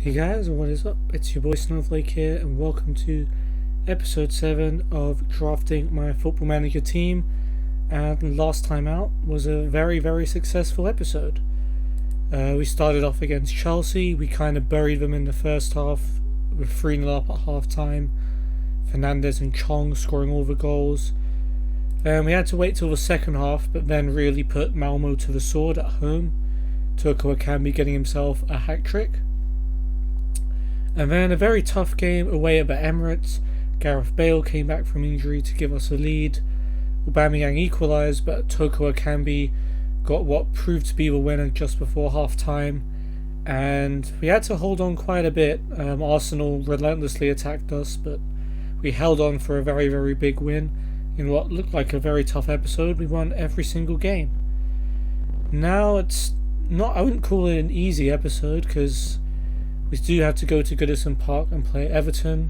Hey guys, what is up? It's your boy Snowflake here, and welcome to episode 7 of drafting my football manager team. And last time out was a very successful episode. We started off against Chelsea. We kind of buried them in the first half with 3-0 up at half time. Fernandes and Chong scoring all the goals. We had to wait till the second half, but then really put Malmo to the sword at home. Toko Ekambi getting himself a hat-trick. And then a very tough game away at the Emirates. Gareth Bale came back from injury to give us a lead. Aubameyang equalised, but Toko Ekambi got what proved to be the winner just before half-time. And we had to hold on quite a bit. Arsenal relentlessly attacked us, but we held on for a very big win. In what looked like a very tough episode, we won every single game. Now it's not, I wouldn't call it an easy episode, because we do have to go to Goodison Park and play Everton.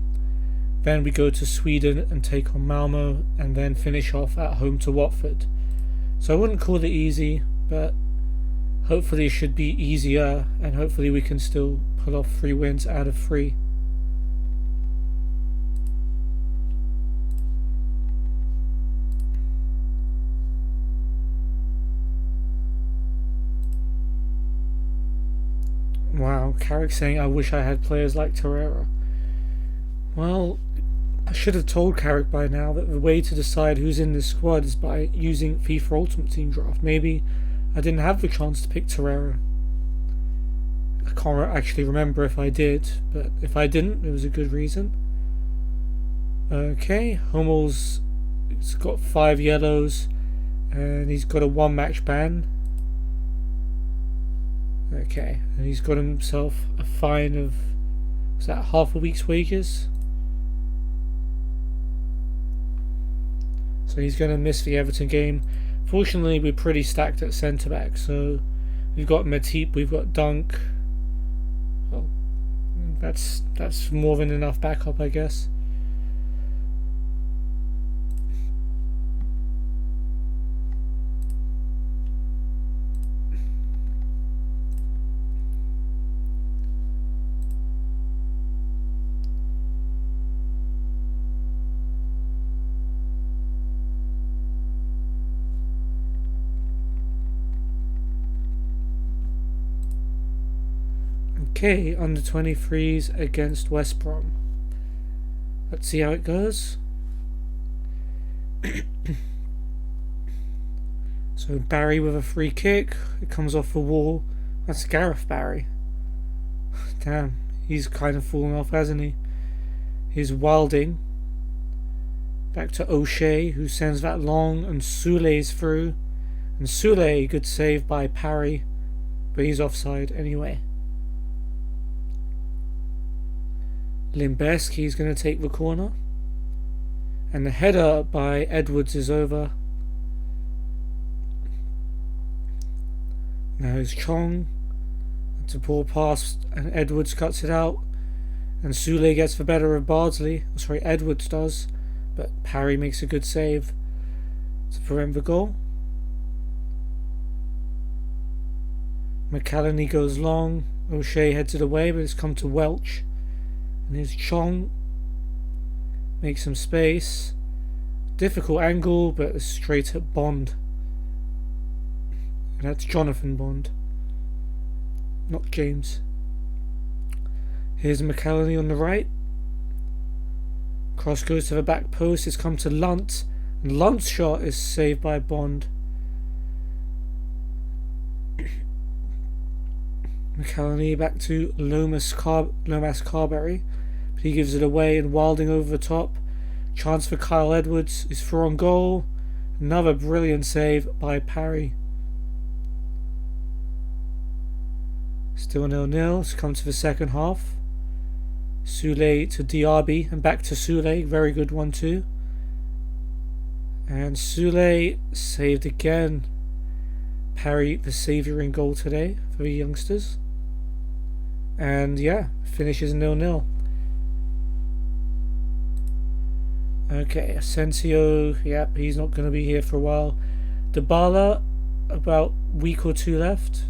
Then we go to Sweden and take on Malmo, and then finish off at home to Watford. So I wouldn't call it easy, but hopefully it should be easier, and hopefully we can still pull off 3 wins out of 3. Wow, Carrick saying I wish I had players like Torreira. Well, I should have told Carrick by now that the way to decide who's in this squad is by using FIFA Ultimate Team draft. Maybe I didn't have the chance to pick Torreira. I can't actually remember if I did, but if I didn't, it was a good reason. Okay, Hummel's got 5 yellows, and he's got a 1-match ban. Okay, and he's got himself a fine of, is that half a week's wages? So he's going to miss the Everton game. Fortunately, we're pretty stacked at centre-back, so we've got Matip, we've got Dunk. Well, that's more than enough backup, I guess. Okay, under 23s against West Brom. Let's see how it goes. So Barry with a free kick. It comes off the wall. That's Gareth Barry. Damn, he's kind of fallen off, hasn't he? Here's Wilding. Back to O'Shea, who sends that long, and Soule's through. And Soule, good save by Parry, but he's offside anyway. Limbeski's going to take the corner, and the header by Edwards is over. Now it's Chong. It's a poor pass, and Edwards cuts it out, and Soule gets the better of Bardsley. Sorry, Edwards does, but Parry makes a good save to prevent the goal. McCallany goes long. O'Shea heads it away, but it's come to Welch. And here's Chong. Makes some space. Difficult angle, but it's straight at Bond. And that's Jonathan Bond, not James. Here's McCallany on the right. Cross goes to the back post. It's come to Lunt. And Lunt's shot is saved by Bond. McCallany back to Lomas Carberry, but he gives it away, and Wilding over the top. Chance for Kyle Edwards is for on goal. Another brilliant save by Parry. Still 0-0. It's come to the second half. Soule to Diaby, and back to Soule. Very good 1-2. And Soule saved again. Parry the saviour in goal today for the youngsters. And yeah, finishes 0-0. Okay, Asensio, yep, he's not going to be here for a while. Dybala, about a week or 2 left.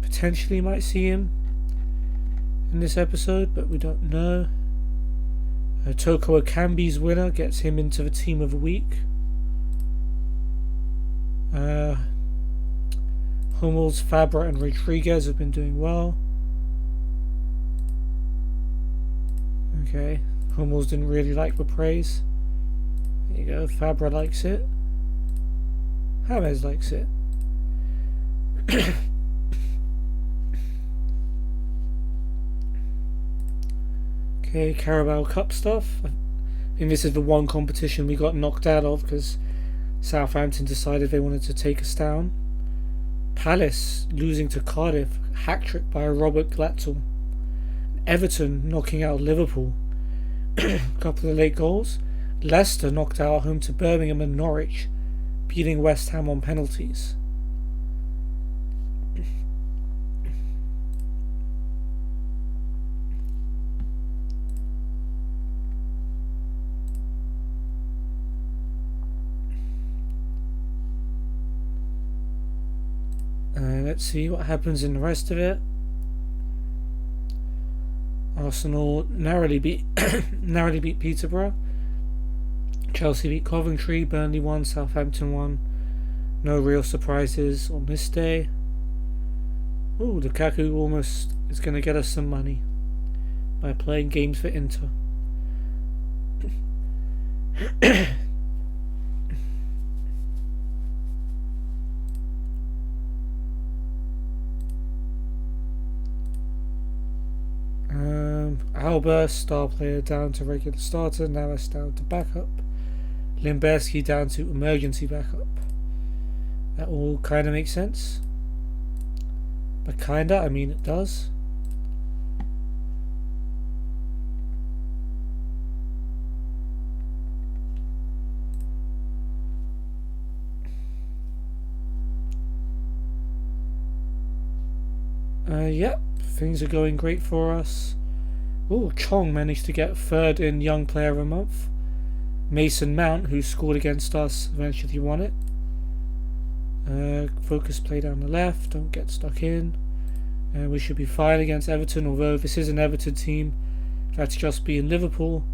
Potentially might see him. in this episode, but we don't know. Toko Ekambi's winner gets him into the team of the week. Hummels, Fabra and Rodriguez have been doing well. Okay, Hummels didn't really like the praise. There you go, Fabra likes it. James likes it. Okay, Carabao Cup stuff. I think this is the one competition we got knocked out of because Southampton decided they wanted to take us down. Palace losing to Cardiff, hat-trick by Robert Glatzel. Everton knocking out Liverpool. A couple of late goals. Leicester knocked out home to Birmingham and Norwich, beating West Ham on penalties. Let's see what happens in the rest of it. Arsenal narrowly beat Peterborough. Chelsea beat Coventry. Burnley won. Southampton won. No real surprises on this day. Ooh, Lukaku almost is going to get us some money by playing games for Inter. Alba, star player, down to regular starter. Navas down to backup. Limberski down to emergency backup. That all kind of makes sense. But kinda, I mean it does. Yep, things are going great for us. Ooh, Chong managed to get third in Young Player of the Month. Mason Mount, who scored against us, eventually won it. Focus play down the left, don't get stuck in. We should be fine against Everton, although this is an Everton team that's just beaten Liverpool.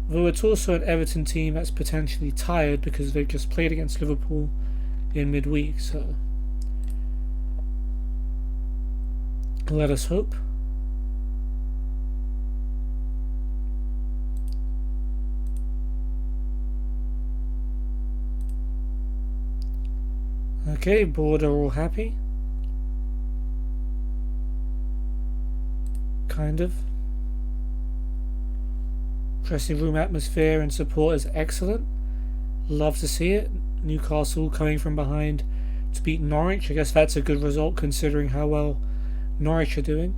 Though it's also an Everton team that's potentially tired because they've just played against Liverpool in midweek, so let us hope. Okay, board are all happy. Kind of. Dressing room atmosphere and support is excellent. Love to see it. Newcastle coming from behind to beat Norwich. I guess that's a good result considering how well Norwich are doing.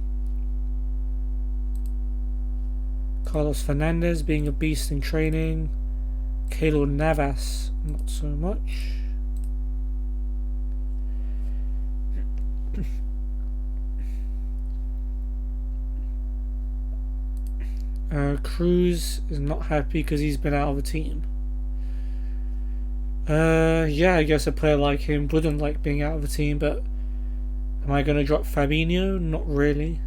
Carlos Fernandez being a beast in training. Keylor Navas, not so much. Cruz is not happy because he's been out of the team. Yeah, I guess a player like him wouldn't like being out of the team, but am I going to drop Fabinho? Not really.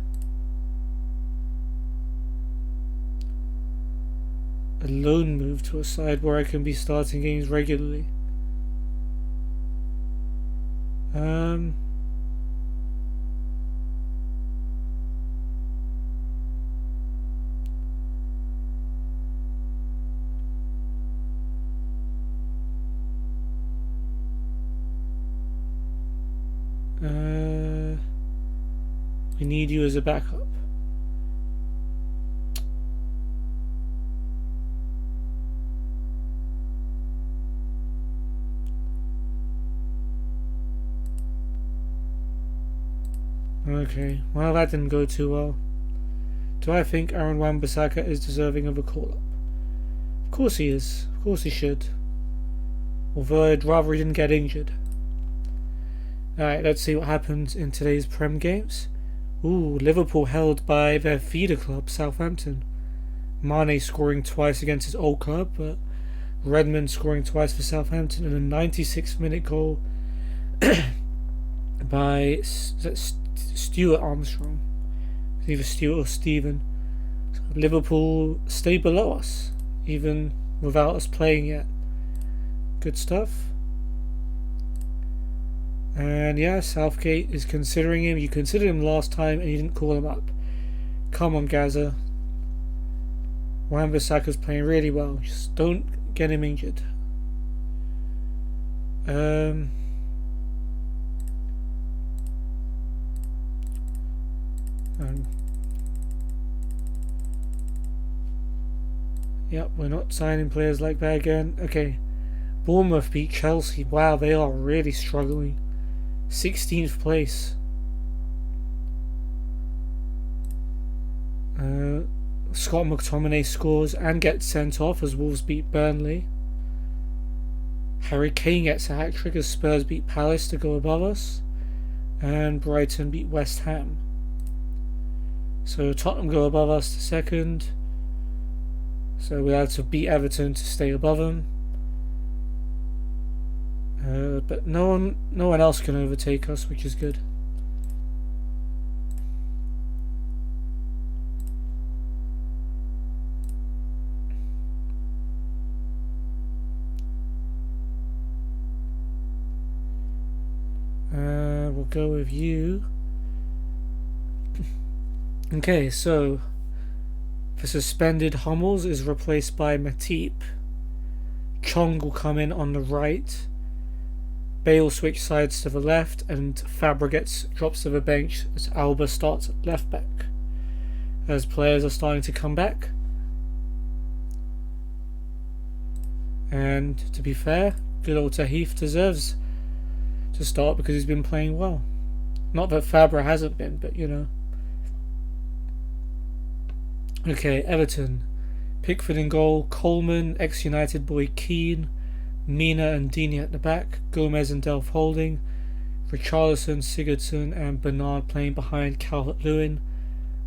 A loan move to a side where I can be starting games regularly. We need you as a backup. Okay, well that didn't go too well. Do I think Aaron Wan-Bissaka is deserving of a call-up? Of course he is. Of course he should. Although I'd rather he didn't get injured. Alright, let's see what happens in today's Prem games. Ooh, Liverpool held by their feeder club, Southampton. Mane scoring twice against his old club, but Redmond scoring twice for Southampton, and a 96th-minute goal by Stuart Armstrong. either Stuart or Steven. So Liverpool stay below us, even without us playing yet. Good stuff. And yeah, Southgate is considering him. You considered him last time and you didn't call him up. Come on, Gaza. Wan-Bissaka's playing really well. Just don't get him injured. Yep, we're not signing players like that again. Okay. Bournemouth beat Chelsea. Wow, they are really struggling. 16th place. Scott McTominay scores and gets sent off as Wolves beat Burnley. Harry Kane gets a hat-trick as Spurs beat Palace to go above us. And Brighton beat West Ham. So Tottenham go above us to second. So we have to beat Everton to stay above them. But no one else can overtake us, which is good. We'll go with you. Okay, so the suspended Hummels is replaced by Matip. Chong will come in on the right. Bale switch sides to the left, and Fabregas drops to the bench as Alba starts at left back. As players are starting to come back. And to be fair, good old Tahith deserves to start because he's been playing well. Not that Fabra hasn't been, but you know. Okay, Everton. Pickford in goal, Coleman, ex-United boy Keane, Mina and Dini at the back, Gomez and Delph holding, Richarlison, Sigurdsson and Bernard playing behind Calvert-Lewin,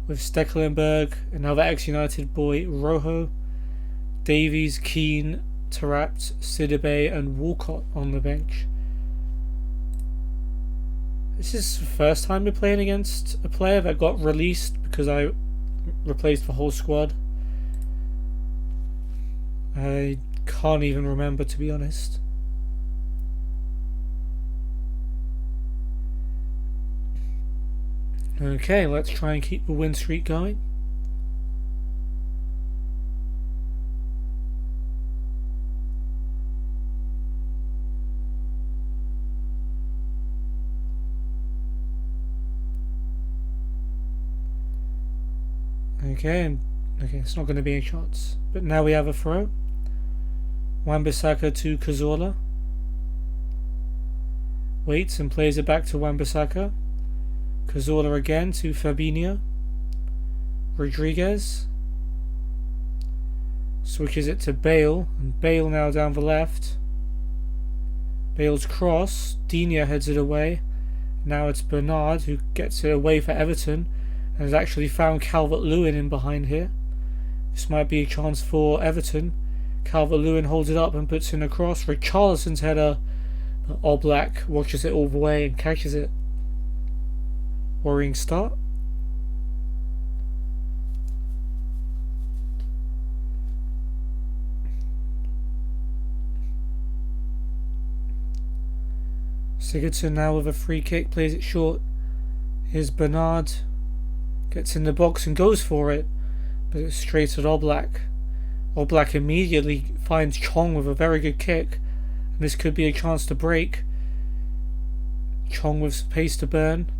with Stekelenburg, another ex-United boy Rojo, Davies, Keane, Tarapt, Sidibe and Walcott on the bench. This is the first time we're playing against a player that got released because I replaced the whole squad. I can't even remember, to be honest. Okay, let's try and keep the win streak going. Okay, it's not going to be any shots. But now we have a throw. Wan-Bissaka to Cazorla. Waits and plays it back to Wan-Bissaka. Cazorla again to Fabinho. Rodriguez. Switches it to Bale. And Bale now down the left. Bale's cross. Digne heads it away. Now it's Bernard who gets it away for Everton. And has actually found Calvert-Lewin in behind here. This might be a chance for Everton. Calvert-Lewin holds it up and puts in a cross. Richarlison's header. Oblak watches it all the way and catches it. Worrying start. Sigurdsson now with a free kick, plays it short. Here's Bernard. Gets in the box and goes for it. But it's straight at Oblak. Oblak immediately finds Chong with a very good kick. And this could be a chance to break. Chong with pace to burn.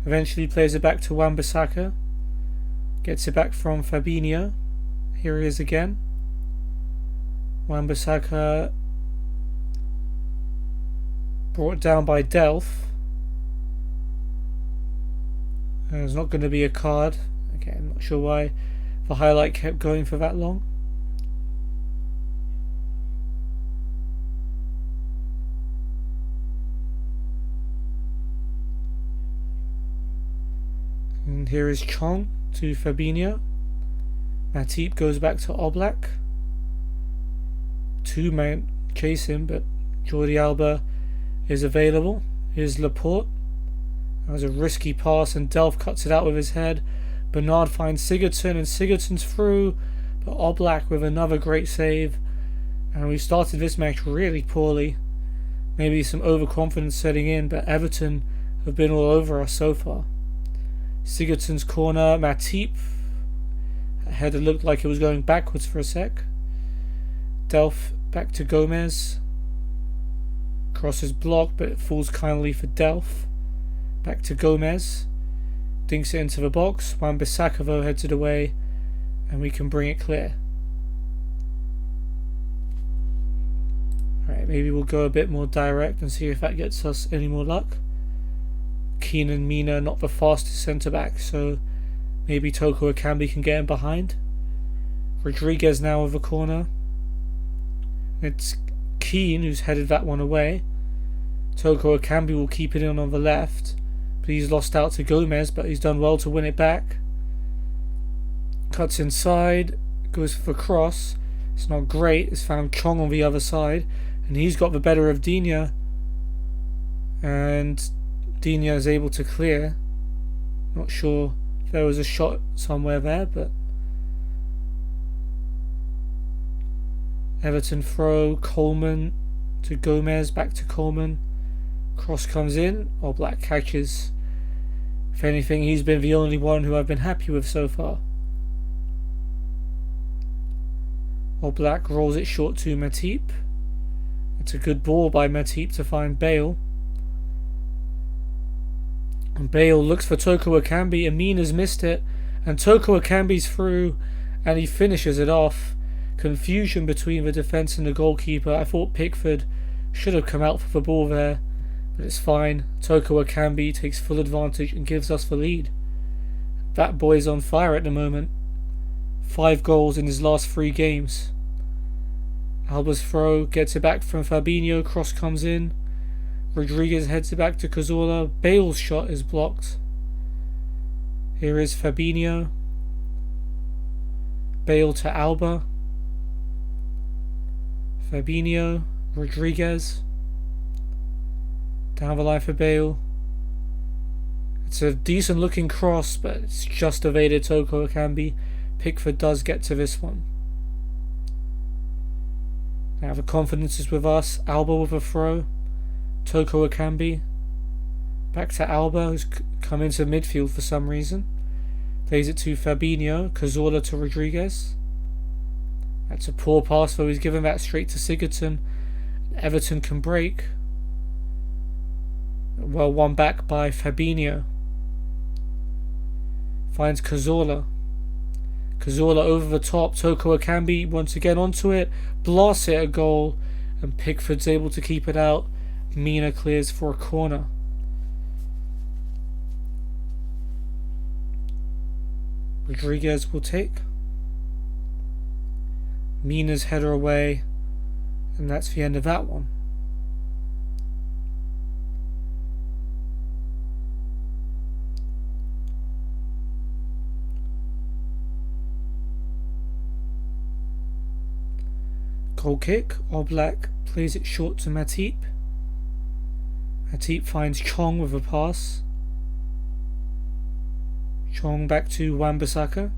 Eventually plays it back to Wan-Bissaka. Gets it back from Fabinho. Here he is again. Wan-Bissaka brought down by Delph. There's not going to be a card. Okay, I'm not sure why the highlight kept going for that long. And here is Chong to Fabinho. Matip goes back to Oblak. Two men chase him, but Jordi Alba is available. Here's Laporte. That was a risky pass and Delph cuts it out with his head. Bernard finds Sigurdsson, and Sigurdsson's through, but Oblak with another great save. And we started this match really poorly. Maybe some overconfidence setting in, but Everton have been all over us so far. Sigurdsson's corner, Matip. That header looked like it was going backwards for a sec. Delph back to Gomez. Cross is blocked, but it falls kindly for Delph. Back to Gomez. Dinks it into the box. Wan-Bissaka though heads it away, and we can bring it clear. Alright, maybe we'll go a bit more direct and see if that gets us any more luck. Keane and Mina not the fastest centre back, so maybe Toko Ekambi can get him behind. Rodriguez now with a corner. It's Keane who's headed that one away. Toko Ekambi will keep it in on the left, but he's lost out to Gomez, but he's done well to win it back. Cuts inside, goes for the cross. It's not great. It's found Chong on the other side, and he's got the better of Digne, and Digne is able to clear. Not sure if there was a shot somewhere there, but Everton throw. Coleman to Gomez, back to Coleman. Cross comes in. Oblak catches. If anything, he's been the only one who I've been happy with so far. Oblak rolls it short to Matip. It's a good ball by Matip to find Bale. And Bale looks for Toko Ekambi. Amina's missed it, and Toko Ekambi's through, and he finishes it off. Confusion between the defence and the goalkeeper. I thought Pickford should have come out for the ball there, but it's fine. Toko Ekambi takes full advantage and gives us the lead. That boy's on fire at the moment. 5 goals in his last 3 games. Alba's throw gets it back from Fabinho. Cross comes in. Rodriguez heads it back to Cazorla. Bale's shot is blocked. Here is Fabinho. Bale to Alba. Fabinho. Rodriguez. Down the line for Bale. It's a decent looking cross, but it's just evaded Toko Ekambi. Pickford does get to this one. Now the confidence is with us. Alba with a throw. Toko Ekambi. Back to Alba, who's come into midfield for some reason. Plays it to Fabinho. Cazorla to Rodriguez. That's a poor pass, though. He's given that straight to Sigurdsson. Everton can break. Well, one back by Fabinho. Finds Cazorla. Cazorla over the top. Toko Ekambi once again onto it. Blasts it a goal, and Pickford's able to keep it out. Mina clears for a corner. Rodriguez will take. Mina's header away, and that's the end of that one. Goal kick. Oblak plays it short to Matip. Matip finds Chong with a pass. Chong back to Wan-Bissaka.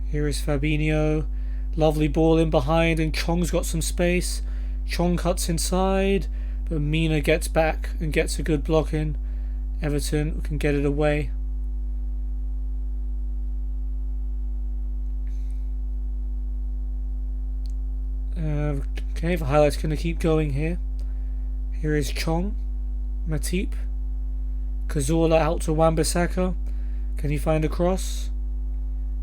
Here is Fabinho. Lovely ball in behind, and Chong's got some space. Chong cuts inside, but Mina gets back and gets a good block in. Everton can get it away. Okay, the highlight's going to keep going here. Here is Chong. Matip. Cazorla out to Wan-Bissaka. Can he find a cross?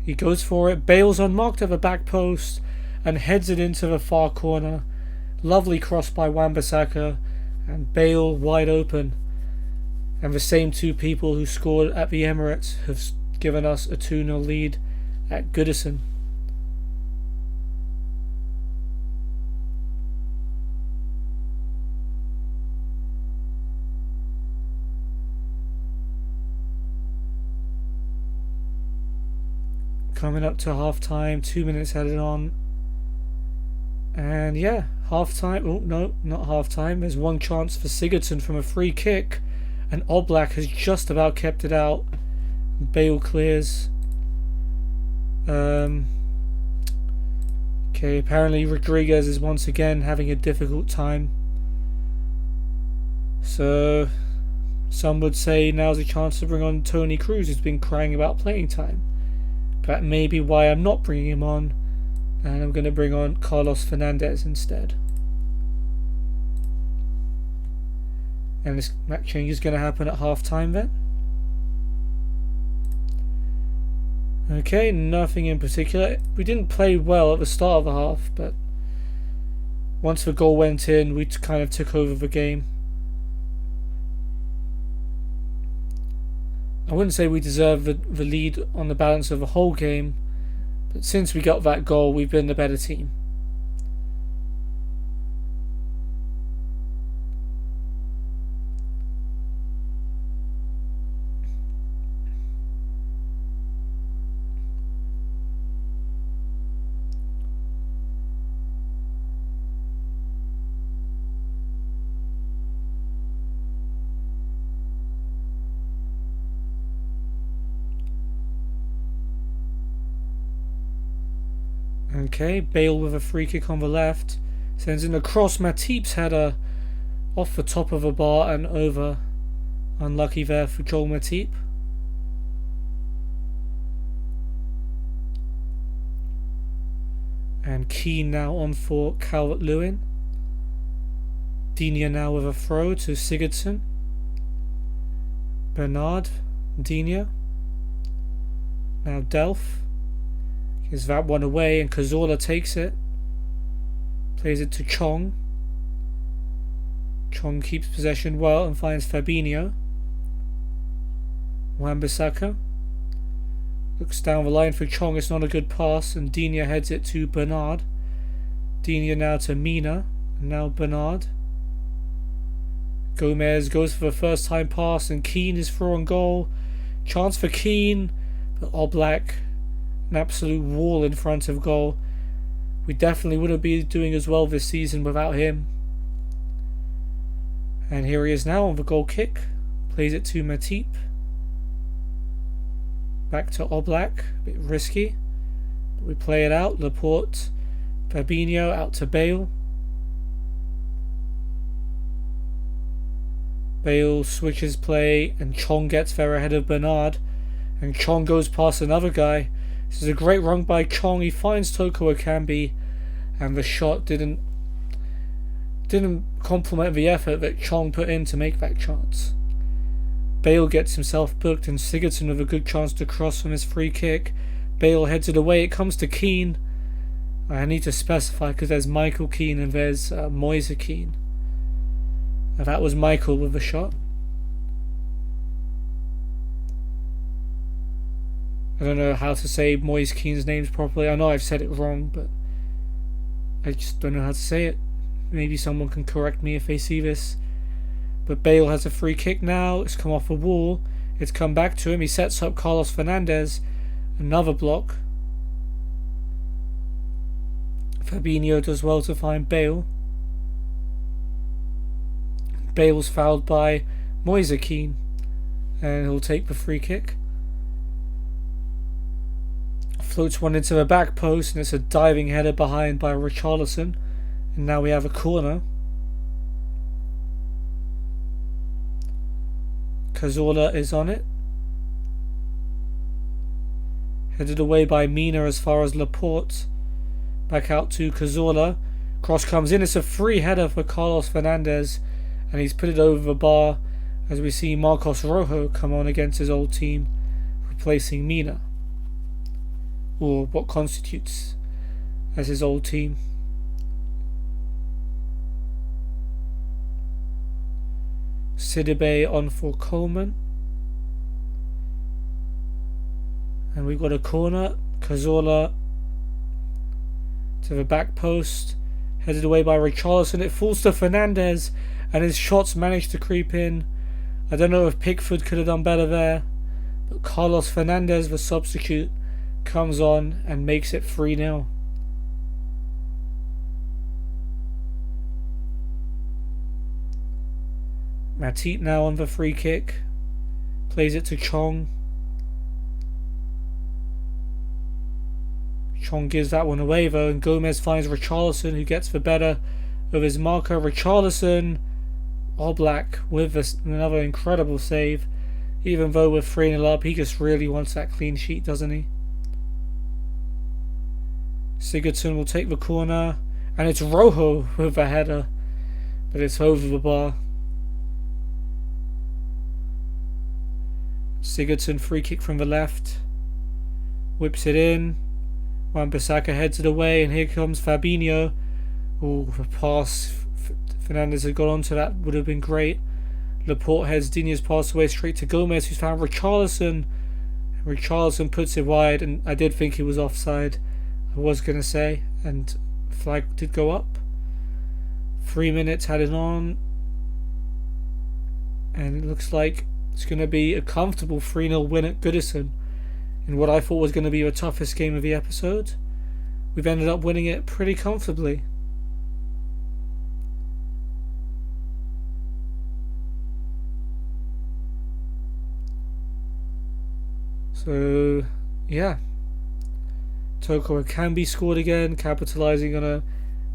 He goes for it. Bale's unmarked at the back post and heads it into the far corner. Lovely cross by Wan-Bissaka, and Bale wide open. And the same 2 people who scored at the Emirates have given us a 2-0 lead at Goodison. Coming up to half time, 2 minutes added on. And yeah, half time. Oh no, not half time. There's one chance for Sigurdsson from a free kick, and Oblak has just about kept it out. Bale clears. Okay, apparently Rodriguez is once again having a difficult time. So some would say now's a chance to bring on Tony Cruz, who's been crying about playing time. That may be why I'm not bringing him on, and I'm going to bring on Carlos Fernandez instead. And this match change is going to happen at half time then. Okay, nothing in particular. We didn't play well at the start of the half, but once the goal went in, we kind of took over the game. I wouldn't say we deserve the lead on the balance of the whole game, but since we got that goal, we've been the better team. Okay, Bale with a free kick on the left. Sends in a cross. Matip's header off the top of the bar and over. Unlucky there for Joel Matip. And Keane now on for Calvert-Lewin. Digne now with a throw to Sigurdsson. Bernard. Digne. Now Delph. Gives that one away and Cazorla takes it. Plays it to Chong. Chong keeps possession well and finds Fabinho. Wan-Bissaka looks down the line for Chong. It's not a good pass and Digne heads it to Bernard. Digne now to Mina. And now Bernard. Gomez goes for the first time pass and Keane is through on goal. Chance for Keane, but Oblak, an absolute wall in front of goal. We definitely wouldn't be doing as well this season without him. And here he is now on the goal kick. Plays it to Matip. Back to Oblak. A bit risky. But we play it out. Laporte. Fabinho out to Bale. Bale switches play and Chong gets there ahead of Bernard. And Chong goes past another guy. This is a great run by Chong. He finds Toko Ekambi, and the shot didn't complement the effort that Chong put in to make that chance. Bale gets himself booked, and Sigurdsson with a good chance to cross from his free kick. Bale heads it away. It comes to Keane. I need to specify because there's Michael Keane and there's Moise Keane. Now that was Michael with the shot. I don't know how to say Moise Keane's names properly. I know I've said it wrong, but I just don't know how to say it. Maybe someone can correct me if they see this. But Bale has a free kick now. It's come off the wall. It's come back to him. He sets up Carlos Fernandez. Another block. Fabinho does well to find Bale. Bale's fouled by Moise Keane. And he'll take the free kick. Floats one into the back post, and it's a diving header behind by Richarlison. And now we have a corner. Cazorla is on it. Headed away by Mina as far as Laporte. Back out to Cazorla. Cross comes in. It's a free header for Carlos Fernandez. And he's put it over the bar as we see Marcos Rojo come on against his old team, replacing Mina. Or what constitutes as his old team. Sidibe on for Coleman. And we've got a corner. Cazorla to the back post. Headed away by Richarlison. It falls to Fernandez. And his shots managed to creep in. I don't know if Pickford could have done better there. But Carlos Fernandez, the substitute, comes on and makes it 3-0. Matip now on the free kick. Plays it to Chong. Chong gives that one away though, and Gomez finds Richarlison, who gets the better of his marker. Richarlison, all black, with another incredible save. Even though we're 3-0 up, he just really wants that clean sheet, doesn't he? Sigurdsson will take the corner, and it's Rojo with a header, but it's over the bar. Sigurdsson, free kick from the left, whips it in. Wan-Bissaka heads it away, and here comes Fabinho. Oh, the pass Fernandes had got onto that would have been great. Laporte heads Digne's pass away straight to Gomez, who's found Richarlison. Richarlison puts it wide, and I did think he was offside, I was going to say, and flag did go up. 3 minutes added on, and it looks like it's going to be a comfortable 3-0 win at Goodison in what I thought was going to be the toughest game of the episode. We've ended up winning it pretty comfortably. So, yeah. Toko Ekambi scored again, capitalising on a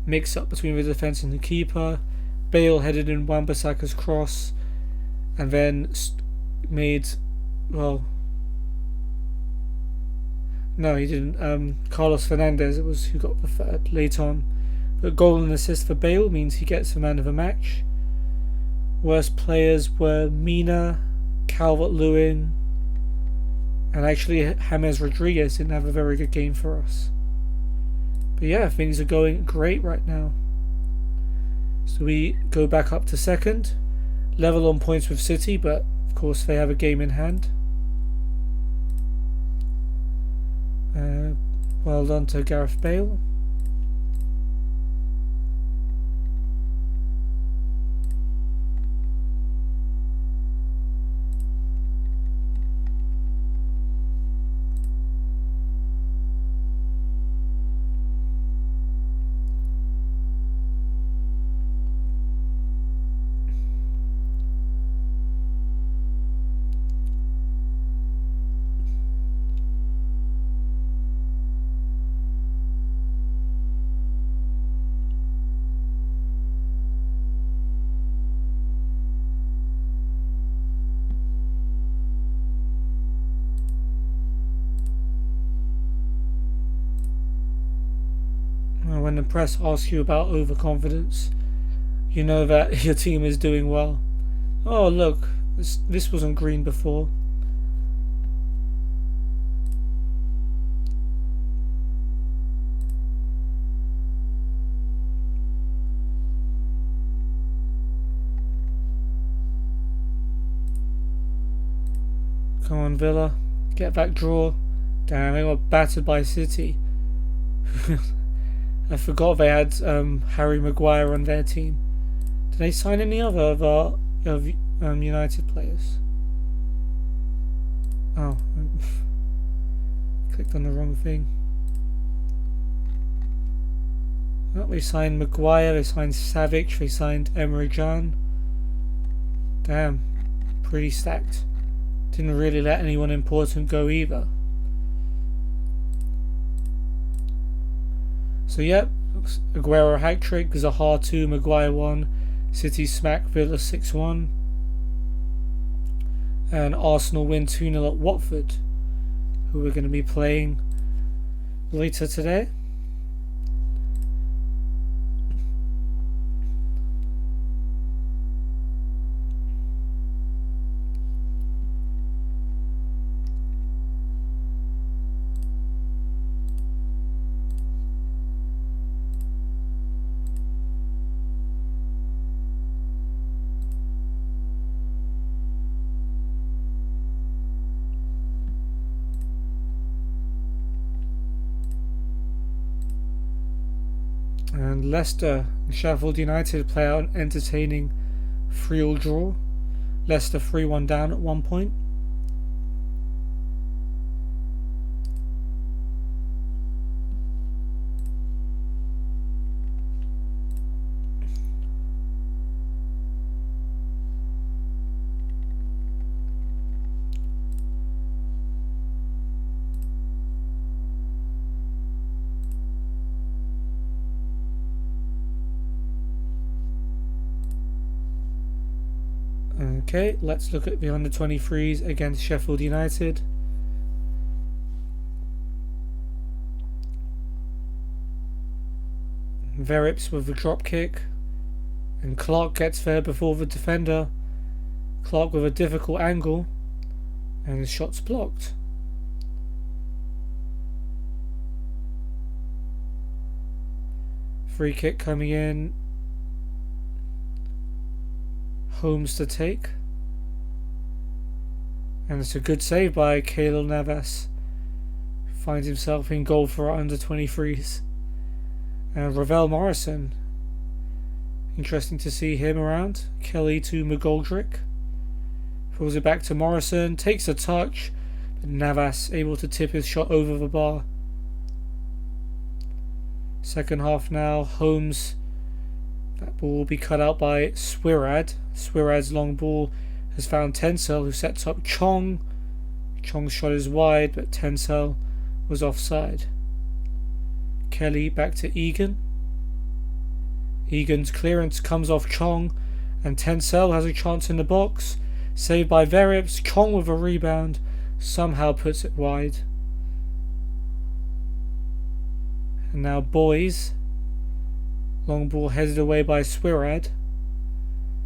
mix-up between the defence and the keeper. Bale headed in Wan-Bissaka's cross, and then made, well, no, he didn't. Carlos Fernandes, it was who got the third late on. The goal and assist for Bale means he gets the man of the match. Worst players were Mina, Calvert-Lewin, and actually James Rodriguez didn't have a very good game for us. But yeah, things are going great right now. So we go back up to second, level on points with City, but of course they have a game in hand. Well done to Gareth Bale. When the press asks you about overconfidence, you know that your team is doing well. Oh look, this wasn't green before. Come on Villa, get that draw. Damn, they got battered by City. I forgot they had Harry Maguire on their team. Did they sign any other of our United players? Oh, clicked on the wrong thing. Oh, they signed Maguire, they signed Savic, they signed Emre Can. Damn, pretty stacked. Didn't really let anyone important go either. So yeah, Aguero hat-trick, Zaha 2, Maguire 1, City smack Villa 6-1, and Arsenal win 2-0 at Watford, who we're going to be playing later today. And Leicester and Sheffield United play out an entertaining 3-3 draw. Leicester 3-1 down at one point. Okay, let's look at the under-23s against Sheffield United. Verips with the drop kick, and Clark gets there before the defender. Clark with a difficult angle, and the shot's blocked. Free kick coming in. Holmes to take. And it's a good save by Keylor Navas. Finds himself in goal for our under-23s. And Ravel Morrison. Interesting to see him around. Kelly to McGoldrick. Throws it back to Morrison. Takes a touch. But Navas able to tip his shot over the bar. Second half now. Holmes. That ball will be cut out by Swirad. Swirad's long ball has found Tencel, who sets up Chong. Chong's shot is wide, but Tencel was offside. Kelly back to Egan. Egan's clearance comes off Chong, and Tencel has a chance in the box. Saved by Verips. Chong with a rebound. Somehow puts it wide. And now Boys. Long ball headed away by Swirad.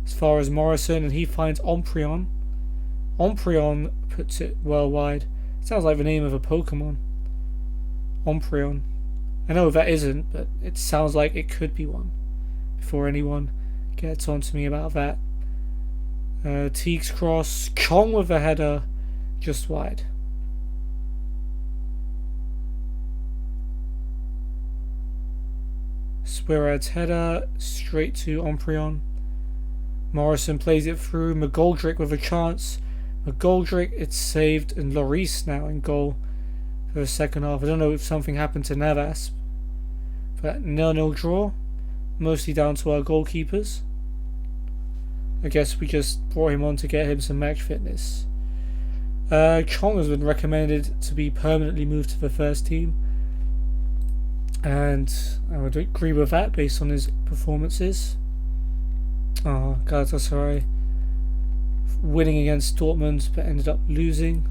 As far as Morrison, and he finds Omprion. Omprion puts it well wide. Sounds like the name of a Pokemon. Omprion. I know that isn't, but it sounds like it could be one. Before anyone gets on to me about that. Teague's cross. Chong with a header. Just wide. Swirad's header straight to Omprion. Morrison plays it through. McGoldrick with a chance. McGoldrick, it's saved, and Lloris now in goal for the second half. I don't know if something happened to Navas, but 0-0 draw, mostly down to our goalkeepers. I guess we just brought him on to get him some match fitness. Chong has been recommended to be permanently moved to the first team, and I would agree with that based on his performances. Galatasaray winning against Dortmund but ended up losing.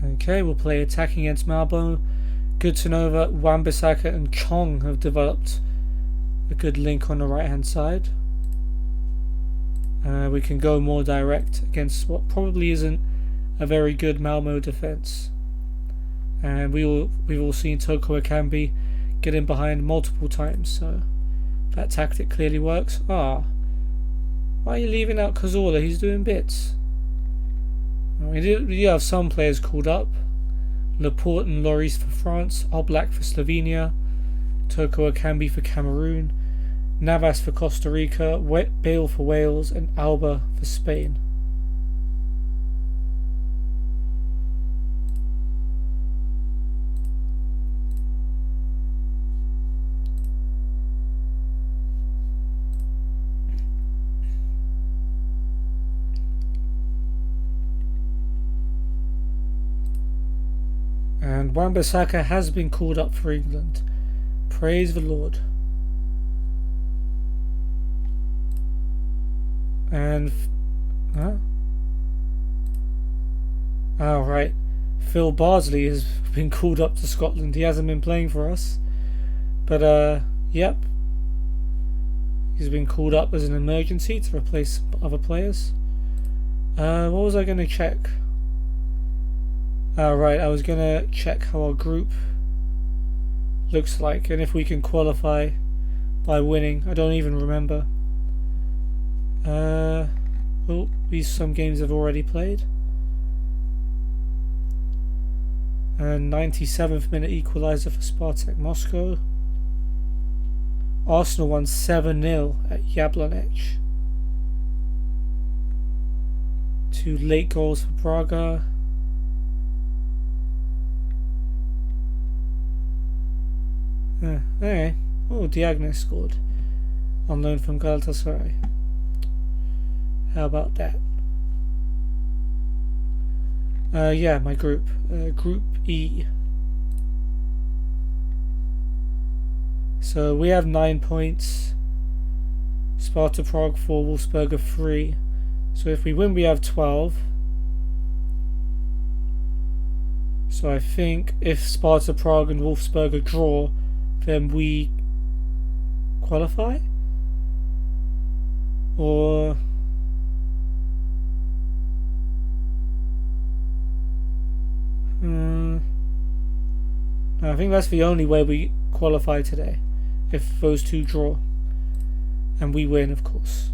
Okay, we'll play attacking against Malmo. Good to know that Wan-Bissaka and Chong have developed a good link on the right hand side. We can go more direct against what probably isn't a very good Malmo defence. And we've all seen Toko Ekambi get in behind multiple times, so that tactic clearly works. Why are you leaving out Cazorla? He's doing bits. We do have some players called up. Laporte and Lloris for France, Oblak for Slovenia, Toko Ekambi for Cameroon, Navas for Costa Rica, Bale for Wales, and Alba for Spain. And Wan-Bissaka has been called up for England. Praise the Lord. And right. Phil Bardsley has been called up to Scotland. He hasn't been playing for us, but yep, he's been called up as an emergency to replace other players. What was I going to check? Right, I was going to check how our group looks like and if we can qualify by winning. I don't even remember. These some games I've already played. 97th minute equaliser for Spartak Moscow. Arsenal won 7-0 at Jablonec. 2 late goals for Braga. Okay. Diagne scored on loan from Galatasaray. How about that? Yeah, my group. Group E. So we have 9 points. Sparta Prague 4, Wolfsberger 3. So if we win, we have 12. So I think if Sparta Prague and Wolfsberger draw, then we qualify? Or... I think that's the only way we qualify today. If those two draw. And we win, of course.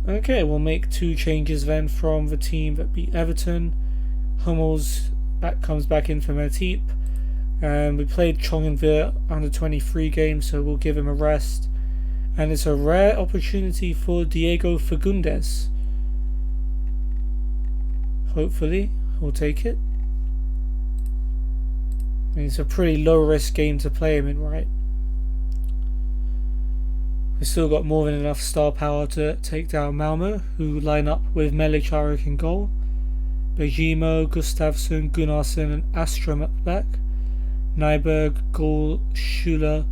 Okay, we'll make 2 changes then from the team that beat Everton. Hummels comes back in for Matip. And we played Chong in the under-23 game, so we'll give him a rest. And it's a rare opportunity for Diego Fagundes. Hopefully, we'll take it. I mean, it's a pretty low-risk game to play him in, right? We've still got more than enough star power to take down Malmo, who line up with Melicharik in goal. Bejimo, Gustafsson, Gunnarsson and Astrom at the back. Nyberg, Gall, Schuler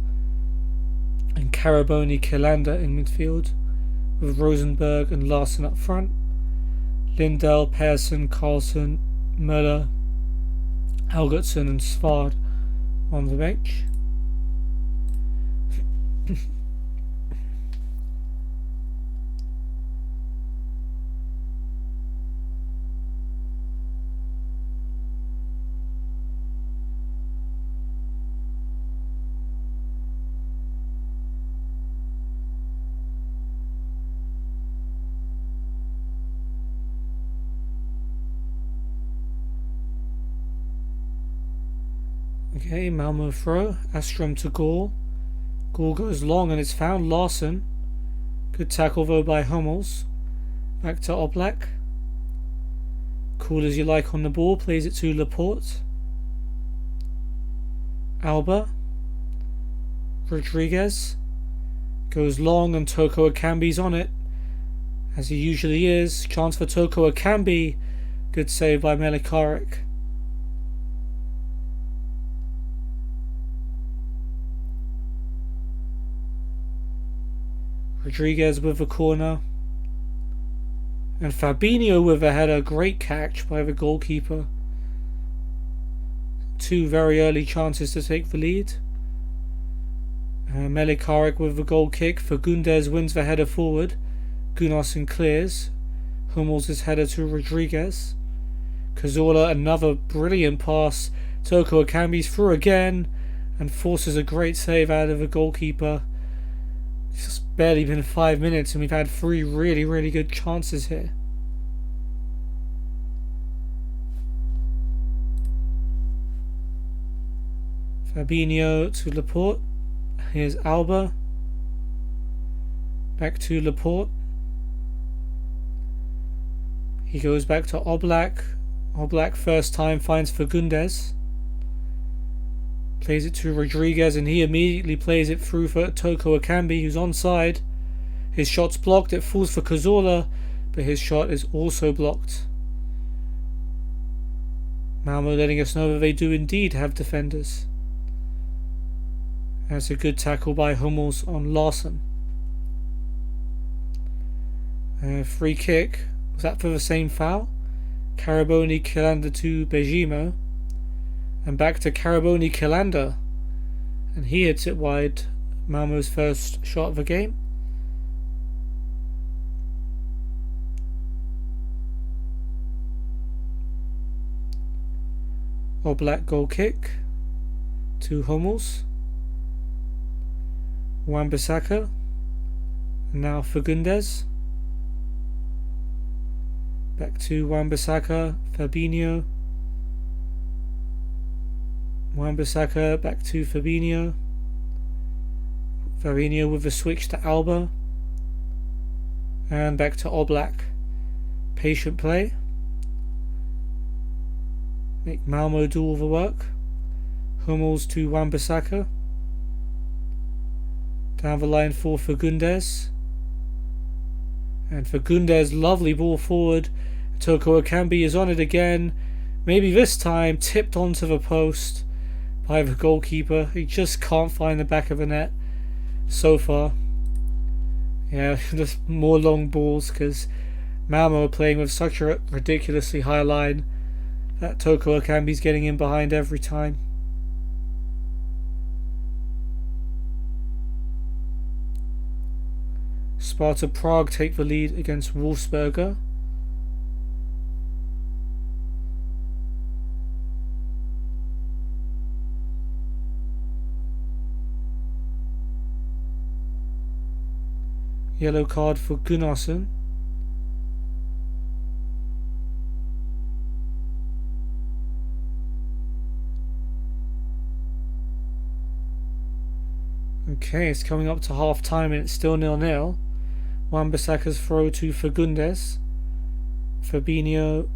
and Caraboni Kilander in midfield, with Rosenberg and Larsson up front. Lindell, Persson, Carlson, Möller, Algertson and Svard on the bench. Okay, Malmo throw. Astrom to Gall. Gall goes long and it's found Larsson. Good tackle though by Hummels. Back to Oblak. Cool as you like on the ball. Plays it to Laporte. Alba. Rodriguez. Goes long and Toko Ekambi's on it. As he usually is. Chance for Toko Ekambi. Good save by Melicharik. Rodriguez with a corner. And Fabinho with a header. Great catch by the goalkeeper. 2 very early chances to take the lead. Melicharik with the goal kick. Fagundes wins the header forward. Gunnarsson clears. Hummels' header to Rodriguez. Cazorla another brilliant pass. Toko Ekambi's through again and forces a great save out of the goalkeeper. It's just barely been 5 minutes and we've had 3 really, really good chances here. Fabinho to Laporte. Here's Alba. Back to Laporte. He goes back to Oblak. Oblak first time finds Fagundes. Plays it to Rodriguez and he immediately plays it through for Toko Ekambi, who's onside. His shot's blocked. It falls for Cazorla, but his shot is also blocked. Malmo letting us know that they do indeed have defenders. That's a good tackle by Hummels on Larsson. Free kick. Was that for the same foul? Caraboni Kilander to Bejimo. And back to Caraboni Kilander. And he hits it wide. Malmo's first shot of the game. Oblak goal kick to Hummels. Wan-Bissaka. And now Fagundes. Back to Wan-Bissaka. Fabinho. Wan-Bissaka back to Fabinho. Fabinho with a switch to Alba. And back to Oblak. Patient play. Make Malmo do all the work. Hummels to Wan-Bissaka. Down the line for Fagundes. And Fagundes, lovely ball forward. Toko Ekambi is on it again. Maybe this time tipped onto the post by the goalkeeper. He just can't find the back of the net so far. Yeah, just more long balls because Malmo are playing with such a ridiculously high line that Toko Ekambi's getting in behind every time. Sparta Prague take the lead against Wolfsberger. Yellow card for Gunnarsson. Okay, it's coming up to half time and it's still 0-0. Wan-Bissaka's throw to Fagundes. Fabinho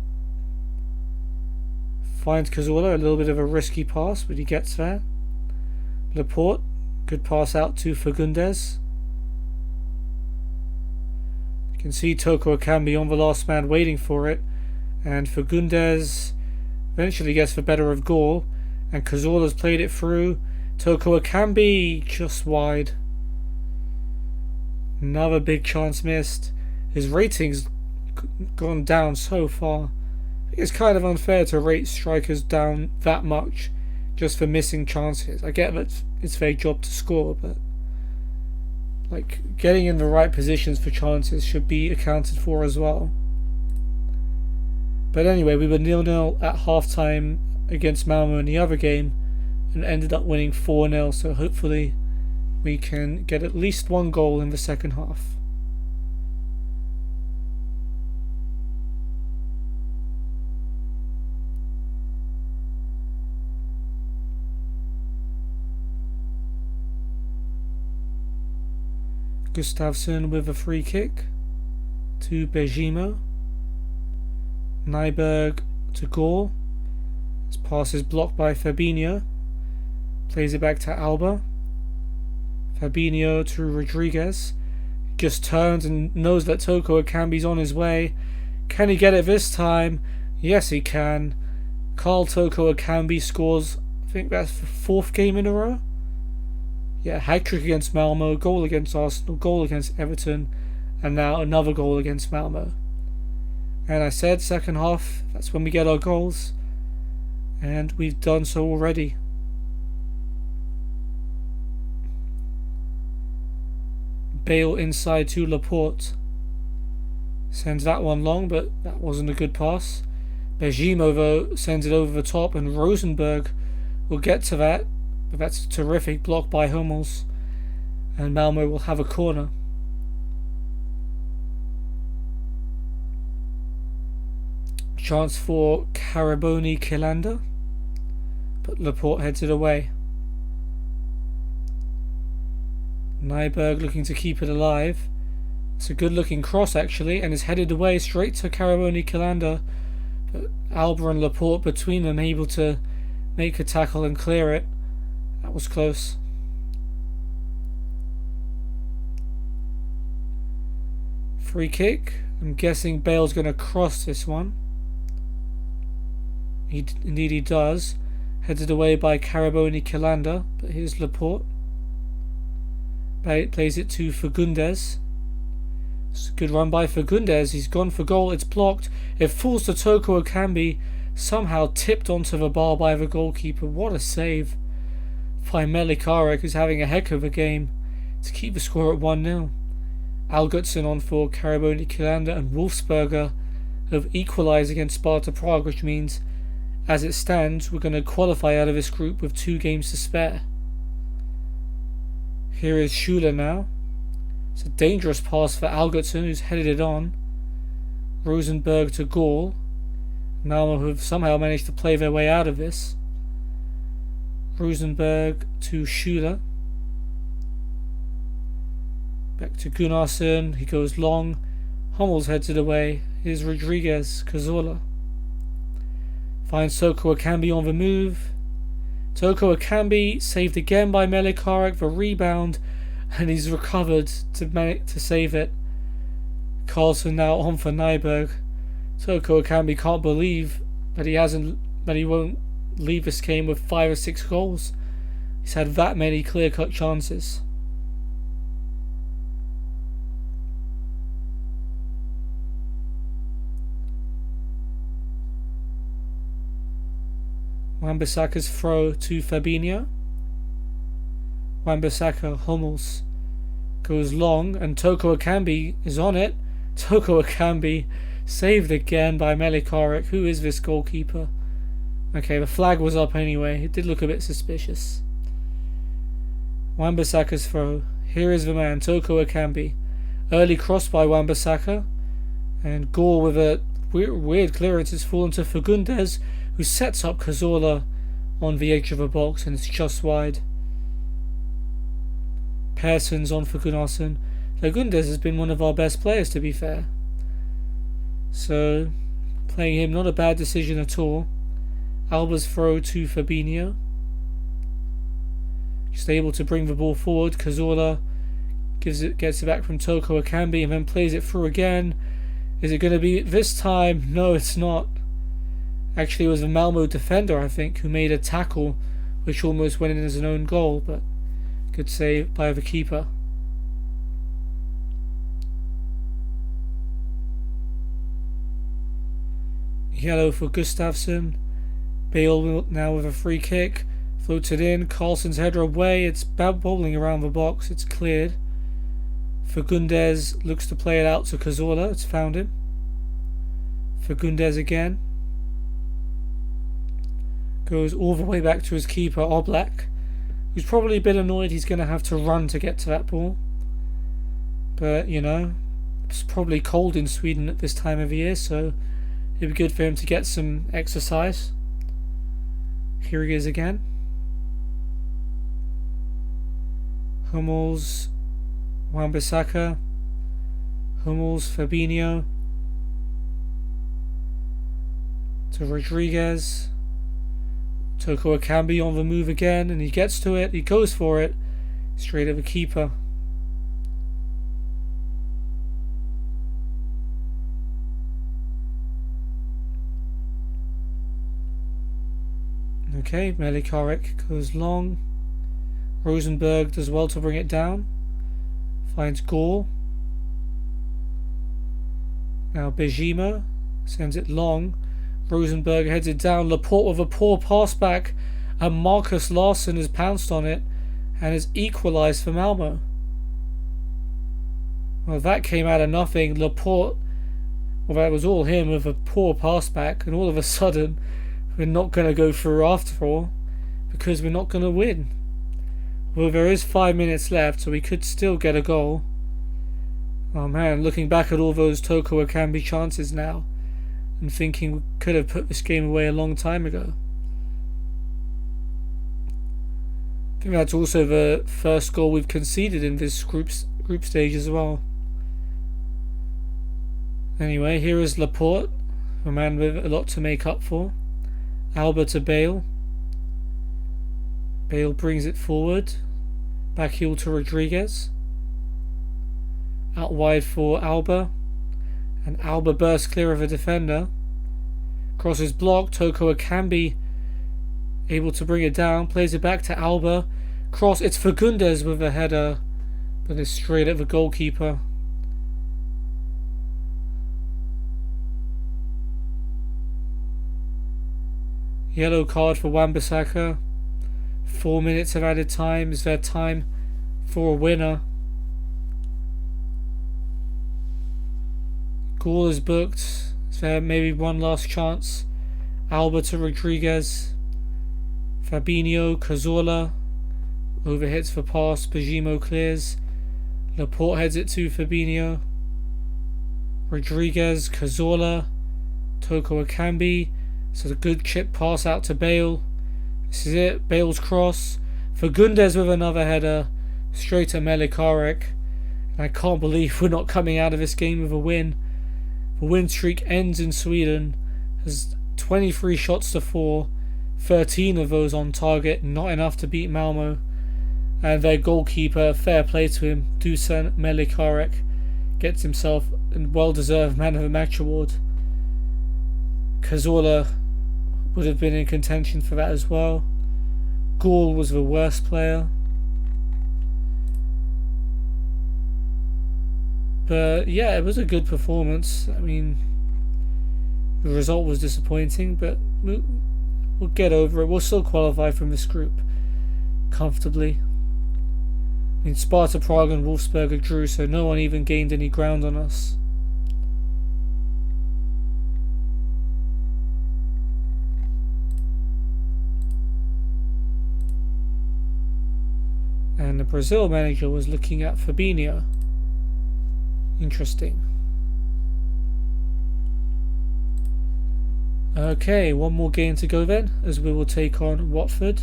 finds Cazorla, a little bit of a risky pass, but he gets there. Laporte, good pass out to Fagundes. You can see Toko Ekambi on the last man waiting for it, and Fagundes eventually gets the better of goal, and Cazorla's played it through. Toko Ekambi just wide. Another big chance missed. His rating's gone down so far. I think it's kind of unfair to rate strikers down that much just for missing chances. I get that it's their job to score, but like getting in the right positions for chances should be accounted for as well. But anyway, we were 0-0 at half-time against Malmo in the other game and ended up winning 4-0, so hopefully we can get at least one goal in the second half. Gustafsson with a free kick to Bejimo. Nyberg to Gore. This pass is blocked by Fabinho. Plays it back to Alba. Fabinho to Rodriguez. Just turns and knows that Toko Ekambi's on his way. Can he get it this time? Yes, he can. Carl Toko Ekambi scores, I think that's the 4th game in a row. Yeah, hat-trick against Malmo, goal against Arsenal, goal against Everton, and now another goal against Malmo. And I said second half, that's when we get our goals. And we've done so already. Bale inside to Laporte. Sends that one long, but that wasn't a good pass. Bejimo, though, sends it over the top, and Rosenberg will get to that. But that's a terrific block by Hummels. And Malmo will have a corner. Chance for Caraboni Kilander. But Laporte heads it away. Nyberg looking to keep it alive. It's a good looking cross actually, and is headed away straight to Caraboni Kilander. But Alba and Laporte between them able to make a tackle and clear it. That was close. Free kick. I'm guessing Bale's going to cross this one. Indeed he does. Headed away by Caraboni Kilander, but here's Laporte. Plays it to Fagundes. It's a good run by Fagundes. He's gone for goal. It's blocked. It falls to Toko Ekambi. Somehow tipped onto the bar by the goalkeeper. What a save by Melikarek, who's having a heck of a game to keep the score at 1-0. Algotsson on for Caraboni Kilander, and Wolfsberger have equalised against Sparta Prague, which means as it stands we're going to qualify out of this group with 2 games to spare. Here is Schuler now. It's a dangerous pass for Algotsson, who's headed it on. Rosenberg to Gall. Malmo have somehow managed to play their way out of this. Rosenberg to Schuler. Back to Gunnarsson. He goes long. Hummels heads it away. Here's Rodriguez. Cazorla finds Toko Ekambi on the move. Toko Ekambi saved again by Melikarek for rebound, and he's recovered to save it. Carlson now on for Nyberg. Toko Ekambi can't believe that he won't leave this game with 5 or 6 goals. He's had that many clear-cut chances. Wan-Bissaka's throw to Fabinho. Wan-Bissaka, Hummels goes long, and Toko Ekambi is on it. Toko Ekambi saved again by Melikarek. Who is this goalkeeper? Okay, the flag was up anyway. It did look a bit suspicious. Wan-Bissaka's throw. Here is the man, Toko Ekambi. Early cross by Wan-Bissaka, and Gore with a weird clearance has fallen to Fagundes, who sets up Cazorla on the edge of a box, and it's just wide. Pearson's on for Gunnarsson. Fagundes has been one of our best players, to be fair. So, playing him, not a bad decision at all. Alba's throw to Fabinho. Just able to bring the ball forward. Cazorla gets it back from Toko Ekambi and then plays it through again. Is it going to be this time? No, it's not. Actually, it was the Malmo defender, I think, who made a tackle which almost went in as an own goal, but good save by the keeper. Yellow for Gustafsson. Bale now with a free kick. Floats it in. Carlson's header away. It's bowling around the box. It's cleared. Fagundes looks to play it out to Cazorla. It's found him. Fagundes again. Goes all the way back to his keeper, Oblak, who's probably a bit annoyed he's going to have to run to get to that ball. But, you know, it's probably cold in Sweden at this time of year, so it'd be good for him to get some exercise. Here he is again. Hummels, Wan-Bissaka, Hummels, Fabinho, to Rodriguez. Toko Ekambi on the move again, and he gets to it, he goes for it, straight at the keeper. Okay, Melikarek goes long. Rosenberg does well to bring it down. Finds Gore. Now Bejima sends it long. Rosenberg heads it down. Laporte with a poor pass back, and Marcus Larsson has pounced on it and has equalised for Malmo. Well, that came out of nothing. Laporte, well, that was all him with a poor pass back, and all of a sudden we're not going to go through after all because we're not going to win. Well, there is 5 minutes left, so we could still get a goal. Oh man, looking back at all those Toko Ekambi chances now and thinking we could have put this game away a long time ago. I think that's also the first goal we've conceded in this group stage as well. Anyway, here is Laporte, a man with a lot to make up for. Alba to Bale. Bale brings it forward. Back heel to Rodriguez. Out wide for Alba. And Alba bursts clear of a defender. Cross is blocked. Toko Ekambi able to bring it down. Plays it back to Alba. Cross. It's Fagundes with a header, but it's straight at the goalkeeper. Yellow card for Wan-Bissaka. 4 minutes of added time. Is there time for a winner? Goal is booked. Is there maybe one last chance? Alba to Rodriguez. Fabinho, Cazorla. Overhits for pass. Bejimo clears. Laporte heads it to Fabinho. Rodriguez, Cazorla. Toko Ekambi. So a good chip pass out to Bale. This is it. Bale's cross. Fagundes with another header. Straight to Melikarek. And I can't believe we're not coming out of this game with a win. The win streak ends in Sweden. Has 23 shots to 4. 13 of those on target, not enough to beat Malmo. And their goalkeeper, fair play to him, Dusan Melikarek, gets himself a well-deserved Man of the Match award. Cazorla would have been in contention for that as well. Gaul was the worst player. But yeah, it was a good performance. I mean, the result was disappointing, but we'll get over it. We'll still qualify from this group comfortably. I mean, Sparta Prague and Wolfsberger drew, so no one even gained any ground on us. And the Brazil manager was looking at Fabinho. Interesting. Okay, one more game to go then, as we will take on Watford.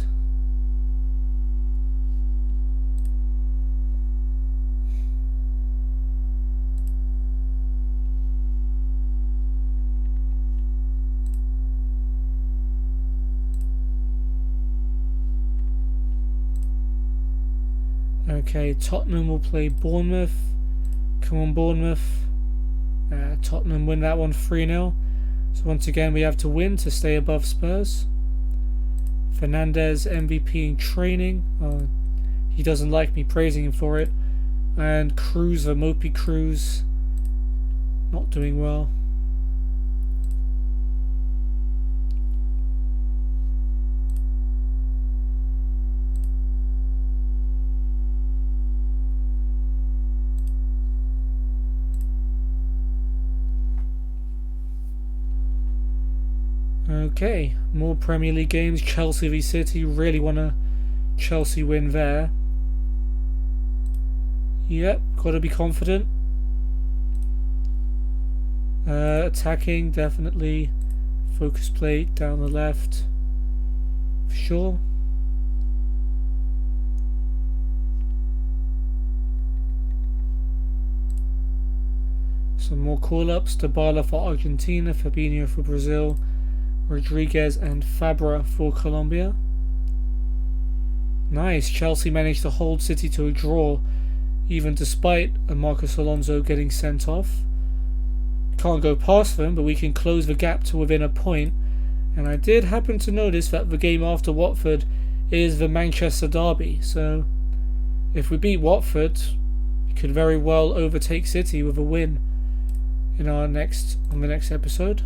Okay, Tottenham will play Bournemouth. Come on, Bournemouth. Tottenham win that one 3-0. So once again we have to win to stay above Spurs. Fernandez MVP in training. He doesn't like me praising him for it. And Cruz, the Mopey Cruz, not doing well. Okay, more Premier League games. Chelsea v City. Really want a Chelsea win there. Yep, got to be confident. Attacking, definitely. Focus plate down the left. For sure. Some more call-ups. Dybala for Argentina, Fabinho for Brazil, Rodriguez and Fabra for Colombia. Nice, Chelsea managed to hold City to a draw, even despite Marcos Alonso getting sent off. Can't go past them, but we can close the gap to within a point. And I did happen to notice that the game after Watford is the Manchester derby, so if we beat Watford, we could very well overtake City with a win on the next episode.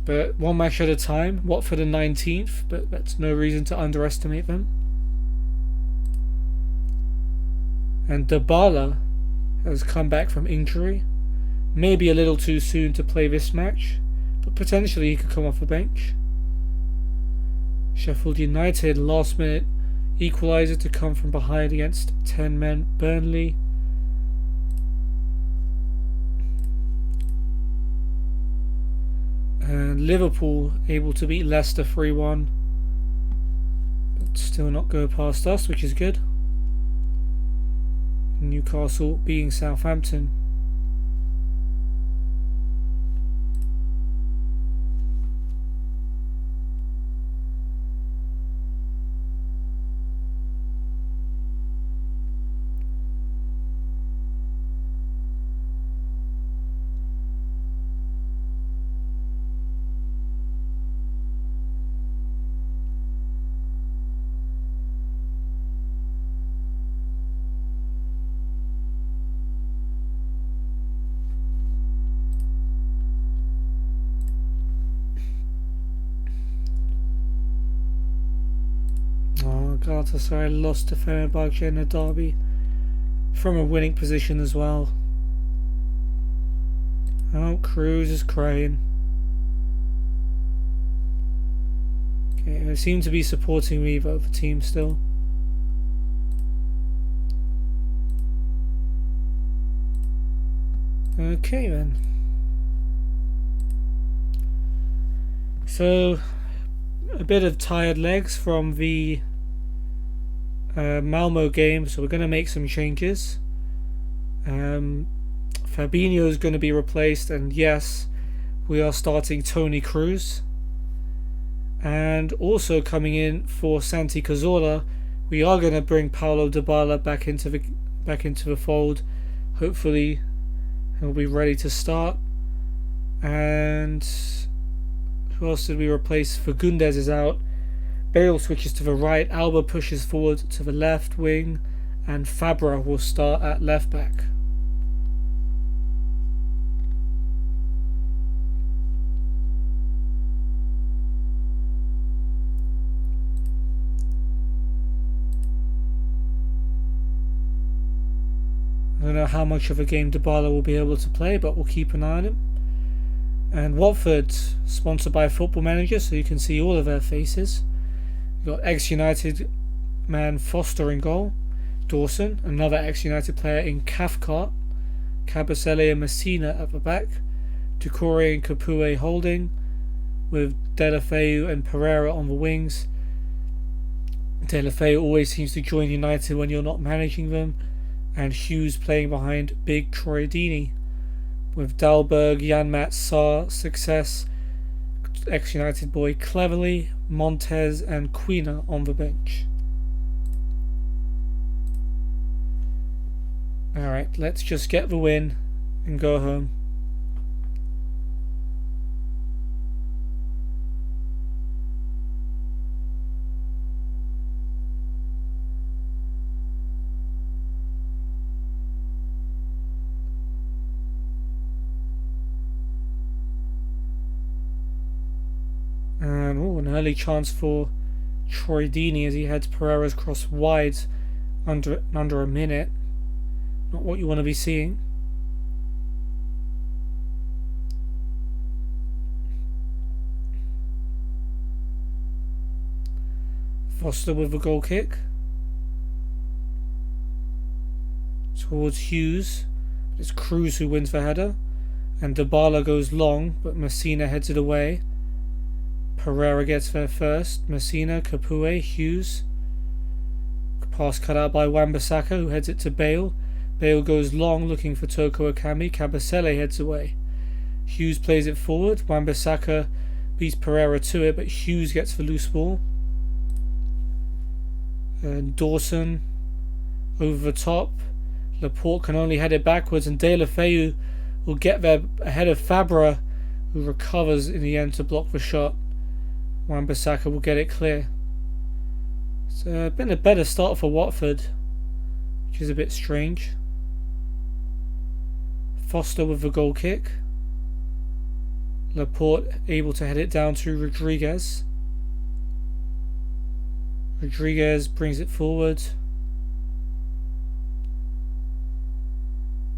But one match at a time. Watford are 19th, but that's no reason to underestimate them. And Dybala has come back from injury. Maybe a little too soon to play this match, but potentially he could come off the bench. Sheffield United, last minute equaliser to come from behind against 10 men Burnley. And Liverpool able to beat Leicester 3-1, but still not go past us, which is good. Newcastle beating Southampton. Galatasaray lost to Fenerbahce in a derby from a winning position as well. Oh, Cruz is crying. Okay, they seem to be supporting me though, the team still. Okay then. So, a bit of tired legs from the Malmo game, so we're going to make some changes. Fabinho is going to be replaced, and yes, we are starting Tony Cruz. And also coming in for Santi Cazorla, we are going to bring Paulo Dybala back into the fold. Hopefully he'll be ready to start. And who else did we replace? Fagundes is out. Bale switches to the right. Alba pushes forward to the left wing, and Fabra will start at left back. I don't know how much of a game Dybala will be able to play, but we'll keep an eye on him. And Watford, sponsored by Football Manager, so you can see all of their faces. You've got ex-United man Foster in goal. Dawson, another ex-United player in Cathcart. Kabasele and Messina at the back. Doucouré and Capoue holding, with Deulofeu and Pereira on the wings. Deulofeu always seems to join United when you're not managing them. And Hughes playing behind Big Troy Deeney, with Dalberg, Janmat, Sarr, Success, ex-United boy Cleverly, Montez and Quina on the bench. Alright, let's just get the win and go home. And an early chance for Troy Deeney as he heads Pereira's cross wide under a minute. Not what you want to be seeing. Foster with a goal kick towards Hughes. It's Cruz who wins the header, and Dybala goes long, but Messina heads it away. Pereira gets there first. Messina, Capoue, Hughes. Pass cut out by Wan-Bissaka, who heads it to Bale. Bale goes long, looking for Toko Ekambi. Kabasele heads away. Hughes plays it forward. Wan-Bissaka beats Pereira to it, but Hughes gets the loose ball. And Dawson over the top. Laporte can only head it backwards, and Deulofeu will get there ahead of Fabra, who recovers in the end to block the shot. Wan-Bissaka will get it clear. It's been a better start for Watford, which is a bit strange. Foster with the goal kick. Laporte able to head it down to Rodriguez. Rodriguez brings it forward.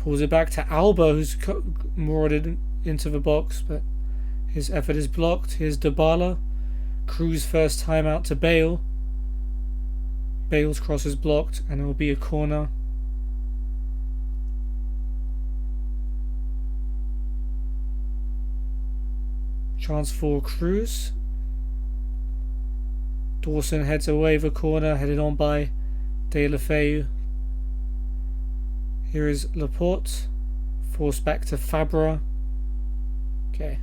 Pulls it back to Alba, who's moored it into the box, but his effort is blocked. Here's Dybala. Cruz first time out to Bale. Bale's cross is blocked, and it will be a corner. Chance for Cruz. Dawson heads away the corner, headed on by Deulofeu. Here is Laporte. Forced back to Fabra. Okay.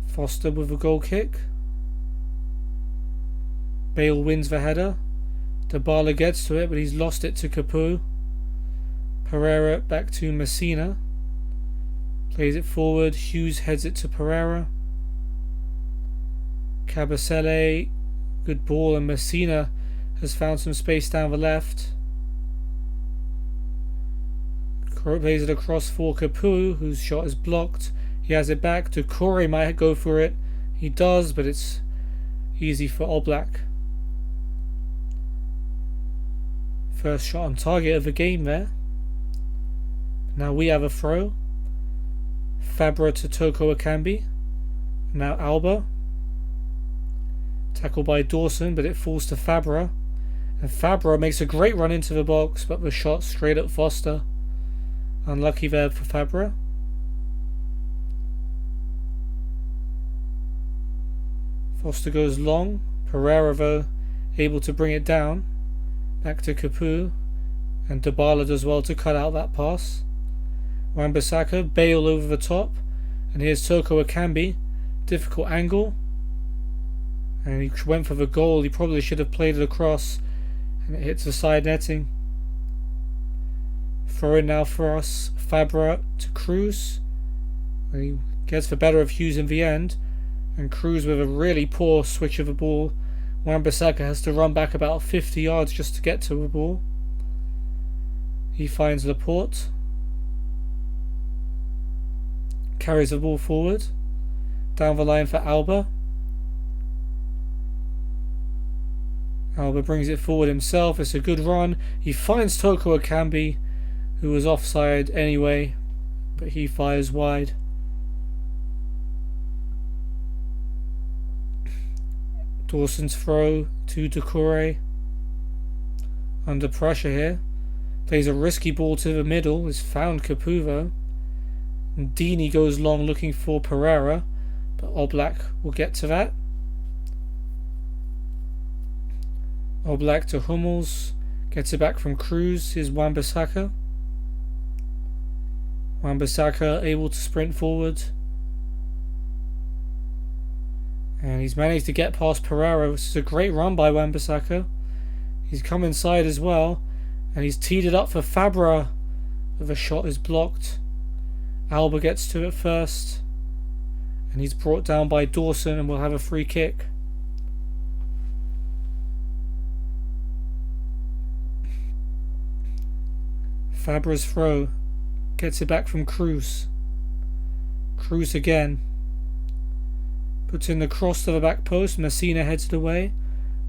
Foster with a goal kick. Bale wins the header. Dybala gets to it, but he's lost it to Capoue. Pereira back to Messina. Plays it forward. Hughes heads it to Pereira. Kabasele, good ball, and Messina has found some space down the left. Plays it across for Capoue, whose shot is blocked. He has it back. Doucouré might go for it. He does, but it's easy for Oblak. First shot on target of the game there. Now we have a throw. Fabra to Toko Ekambi. Now Alba. Tackled by Dawson, but it falls to Fabra. And Fabra makes a great run into the box, but the shot straight at Foster. Unlucky there for Fabra. Foster goes long. Pereira, though, able to bring it down. Back to Capoue. And Dybala does well to cut out that pass. Wan-Bissaka, Bale over the top. And here's Toko Ekambi. Difficult angle. And he went for the goal. He probably should have played it across. And it hits the side netting. Throw in now for us. Fabra to Cruz. And he gets the better of Hughes in the end. And Cruz with a really poor switch of the ball. Wan-Bissaka has to run back about 50 yards just to get to the ball. He finds Laporte. Carries the ball forward. Down the line for Alba. Alba brings it forward himself. It's a good run. He finds Toko Ekambi, who was offside anyway, but he fires wide. Dawson's throw to Doucouré. Under pressure here. Plays a risky ball to the middle. It's found Capuvo. And Dini goes long looking for Pereira, but Oblak will get to that. Oblak to Hummels. Gets it back from Cruz. Here's Wan-Bissaka. Wan-Bissaka able to sprint forward. And he's managed to get past Pereira. This is a great run by Wan-Bissaka. He's come inside as well. And he's teed it up for Fabra. But the shot is blocked. Alba gets to it first. And he's brought down by Dawson and will have a free kick. Fabra's throw. Gets it back from Cruz. Cruz again. Puts in the cross to the back post. Messina heads it away.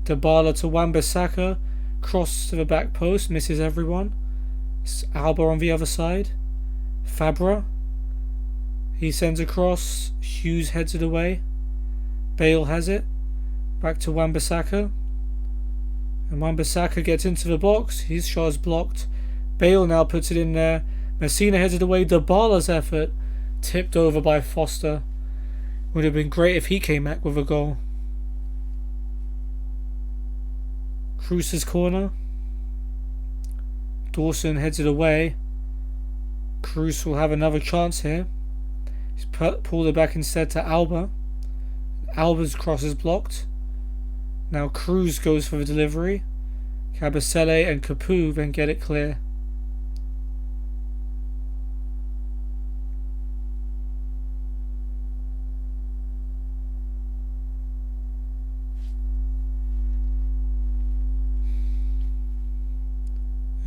Dybala to Wan-Bissaka. Cross to the back post. Misses everyone. It's Alba on the other side. Fabra. He sends across. Hughes heads it away. Bale has it. Back to Wan-Bissaka. And Wan-Bissaka gets into the box. His shot is blocked. Bale now puts it in there. Messina heads it away. Dybala's effort. Tipped over by Foster. Would have been great if he came back with a goal. Cruz's corner. Dawson heads it away. Cruz will have another chance here. He's pulled it back instead to Alba. Alba's cross is blocked. Now Cruz goes for the delivery. Kabasele and Capu then get it clear.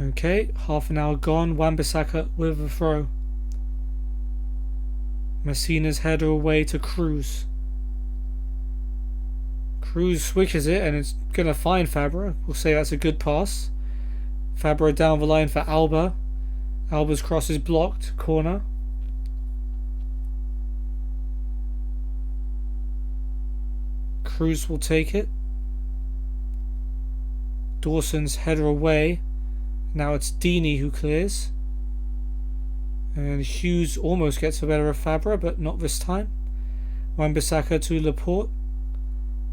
Okay, half an hour gone. Wan-Bissaka with a throw. Messina's header away to Cruz. Cruz switches it and it's going to find Fabra. We'll say that's a good pass. Fabra down the line for Alba. Alba's cross is blocked. Corner. Cruz will take it. Dawson's header away. Now it's Dini who clears. And Hughes almost gets the better of Fabra, but not this time. Wan-Bissaka to Laporte.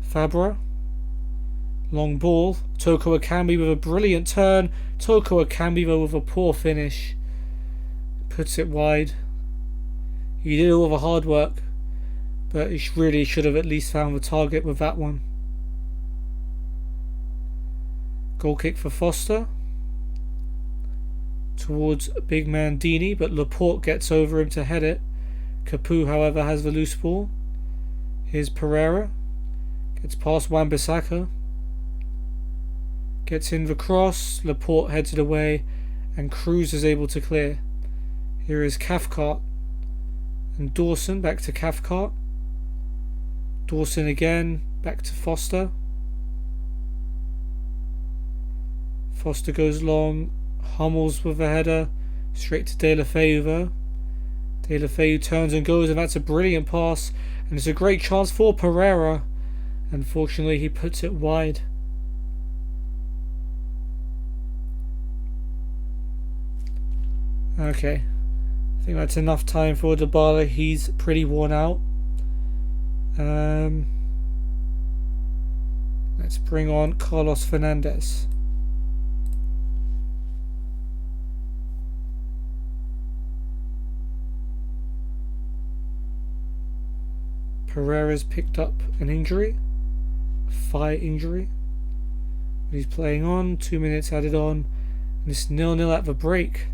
Fabra. Long ball. Toko Ekambi with a brilliant turn. Toko Ekambi though with a poor finish. Puts it wide. He did all the hard work, but he really should have at least found the target with that one. Goal kick for Foster. Towards big man Dini, but Laporte gets over him to head it. Capu, however, has the loose ball. Here's Pereira. Gets past Wan-Bissaka. Gets in the cross. Laporte heads it away. And Cruz is able to clear. Here is Cathcart. And Dawson back to Cathcart. Dawson again. Back to Foster. Foster goes long. Hummels with a header. Straight to De La Feu. De La Feu turns and goes, and that's a brilliant pass. And it's a great chance for Pereira. Unfortunately, he puts it wide. Okay. I think that's enough time for Dybala. He's pretty worn out. Let's bring on Carlos Fernandez. Pereira's picked up an injury, a thigh injury. But he's playing on, 2 minutes added on, and it's 0-0 at the break.